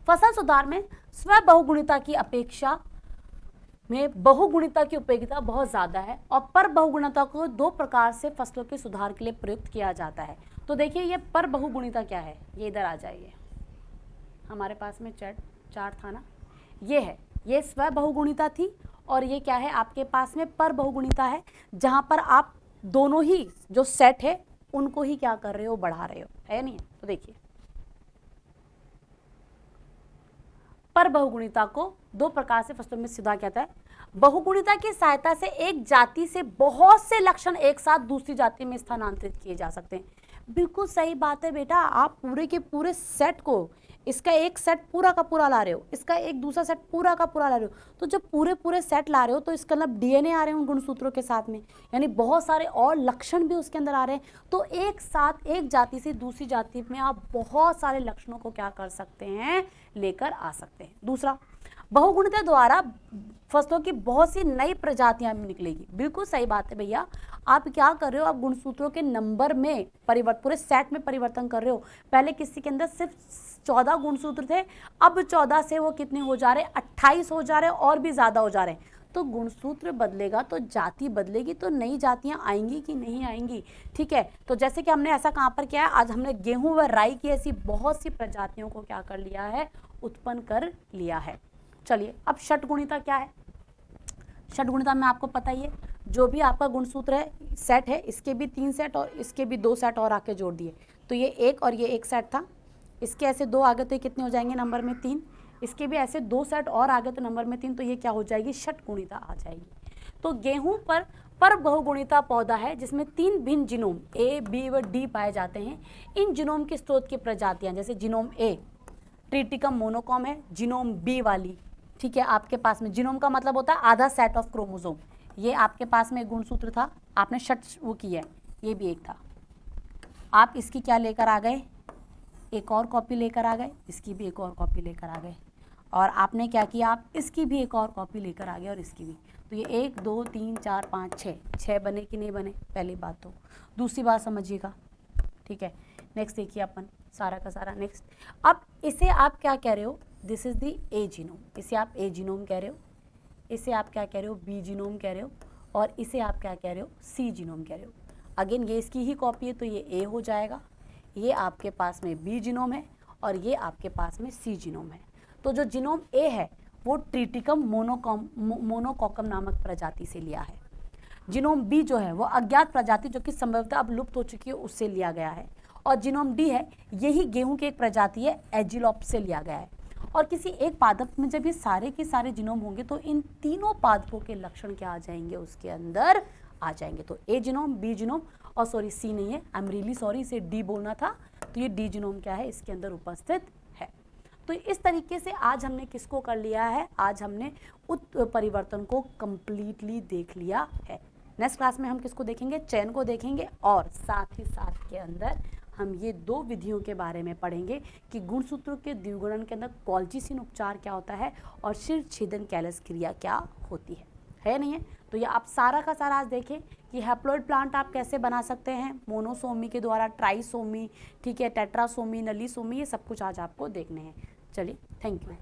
फसल सुधार में स्व बहुगुणिता की अपेक्षा में बहुगुणिता की उपयोगिता बहुत ज़्यादा है, और पर बहुगुणिता को दो प्रकार से फसलों के सुधार के लिए प्रयुक्त किया जाता है। तो देखिए, ये पर बहुगुणिता क्या है, ये इधर आ जाइए, हमारे पास में चार्ट था ना, ये है, ये स्व बहुगुणिता थी, और ये क्या है आपके पास में पर बहुगुणिता है, जहाँ पर आप दोनों ही जो सेट है उनको ही क्या कर रहे हो, बढ़ा रहे हो, है नहीं। तो देखिए, पर बहुगुणिता को दो प्रकार से फसलों में सुधार किया जाता है। बहुगुणिता की सहायता से एक जाति से बहुत से लक्षण एक साथ दूसरी जाति में स्थानांतरित किए जा सकते हैं। बिल्कुल सही बात है बेटा, आप पूरे के पूरे सेट को, इसका एक सेट पूरा का पूरा ला रहे हो, इसका एक दूसरा सेट पूरा का पूरा ला रहे हो, तो जब पूरे पूरे सेट ला रहे हो तो इसका मतलब डीएनए आ रहे हैं उन गुणसूत्रों के साथ में, यानी बहुत सारे और लक्षण भी उसके अंदर आ रहे हैं। तो एक साथ एक जाति से दूसरी जाति में आप बहुत सारे लक्षणों को क्या कर सकते हैं, लेकर आ सकते हैं। दूसरा, बहुगुणिता द्वारा फसलों की बहुत सी नई प्रजातियां निकलेगी। बिल्कुल सही बात है भैया, आप क्या कर रहे हो, आप गुणसूत्रों के नंबर में परिवर्तन, पूरे सेट में परिवर्तन कर रहे हो। पहले किसी के अंदर सिर्फ 14 गुणसूत्र थे, अब 14 से वो कितने हो जा रहे हैं, 28 हो जा रहे हैं, और भी ज्यादा हो जा रहे हैं। तो गुणसूत्र बदलेगा तो जाति बदलेगी, तो नई जातियां आएंगी कि नहीं आएंगी। ठीक है, तो जैसे कि हमने ऐसा कहाँ पर किया है, आज हमने गेहूं व राई की ऐसी बहुत सी प्रजातियों को क्या कर लिया है, उत्पन्न कर लिया है। चलिए, अब षटगुणिता क्या है। षटगुणिता में आपको पता ही है, जो भी आपका गुणसूत्र है, सेट है, इसके भी 3 सेट और इसके भी 2 सेट और आके जोड़ दिए, तो ये एक और ये एक सेट था, इसके ऐसे 2 आगे तो ये कितने हो जाएंगे, नंबर में 3, इसके भी ऐसे 2 सेट और आगे तो नंबर में 3, तो ये क्या हो जाएगी, षटगुणिता आ जाएगी। तो गेहूं पर बहुगुणिता पौधा है जिसमें 3 भिन्न जीनोम ए, बी व डी पाए जाते हैं। इन जीनोम के स्रोत की प्रजातियां, जैसे जीनोम ए ट्रिटिकम मोनोकॉम है, जीनोम बी वाली, ठीक है, आपके पास में जीनोम का मतलब होता है आधा सेट ऑफ क्रोमोसोम। ये आपके पास में एक गुणसूत्र था, आपने षट वो किया है, ये भी एक था, आप इसकी क्या लेकर आ गए, एक और कॉपी लेकर आ गए, इसकी भी एक और कॉपी लेकर आ गए, और आपने क्या किया, आप इसकी भी एक और कॉपी लेकर आ गए, और इसकी भी। तो ये 1 2 3 4 5 6 बने कि नहीं बने, पहली बात। तो दूसरी बात समझिएगा, ठीक है। नेक्स्ट देखिए अपन सारा का सारा। नेक्स्ट, अब इसे आप क्या कह रहे हो, this is the A genome, इसे आप ए जीनोम कह रहे हो, इसे आप क्या कह रहे हो, बी जीनोम कह रहे हो, और इसे आप क्या कह रहे हो, सी जीनोम कह रहे हो। अगेन ये इसकी ही कॉपी है, तो ये ए हो जाएगा, ये आपके पास में बी जीनोम है, और ये आपके पास में सी जीनोम है। तो जो जीनोम ए है वो ट्रिटिकम मोनोकॉकम नामक प्रजाति से लिया है। जीनोम बी जो है वो अज्ञात प्रजाति जो कि संभवतः अब लुप्त हो चुकी है उससे लिया गया है, और जीनोम डी है, यही गेहूं की एक प्रजाति है, एजिलोप से लिया गया है। और किसी एक पादप में जब ये सारे के सारे जीनोम होंगे तो इन तीनों पादपों के लक्षण क्या आ जाएंगे, उसके अंदर आ जाएंगे। तो ए जीनोम, बी जीनोम, और सॉरी सी नहीं है, आई एम रियली सॉरी, इसे डी बोलना था, तो ये डी जीनोम क्या है, इसके अंदर उपस्थित है। तो इस तरीके से आज हमने किसको कर लिया है, आज हमने उत्परिवर्तन को कंप्लीटली देख लिया है। नेक्स्ट क्लास में हम किसको देखेंगे, चयन को देखेंगे, और साथ ही साथ के अंदर हम ये 2 विधियों के बारे में पढ़ेंगे कि गुणसूत्रों के द्विगुणन के अंदर कॉल्चिसिन उपचार क्या होता है और शीर छेदन कैलस क्रिया क्या होती है नहीं है। तो ये आप सारा का सारा आज देखें कि हैप्लॉइड प्लांट आप कैसे बना सकते हैं, मोनोसोमी के द्वारा, ट्राइसोमी, ठीक है, टेट्रासोमी, नलीसोमी, ये सब कुछ आज आपको देखने हैं। चलिए, थैंक यू।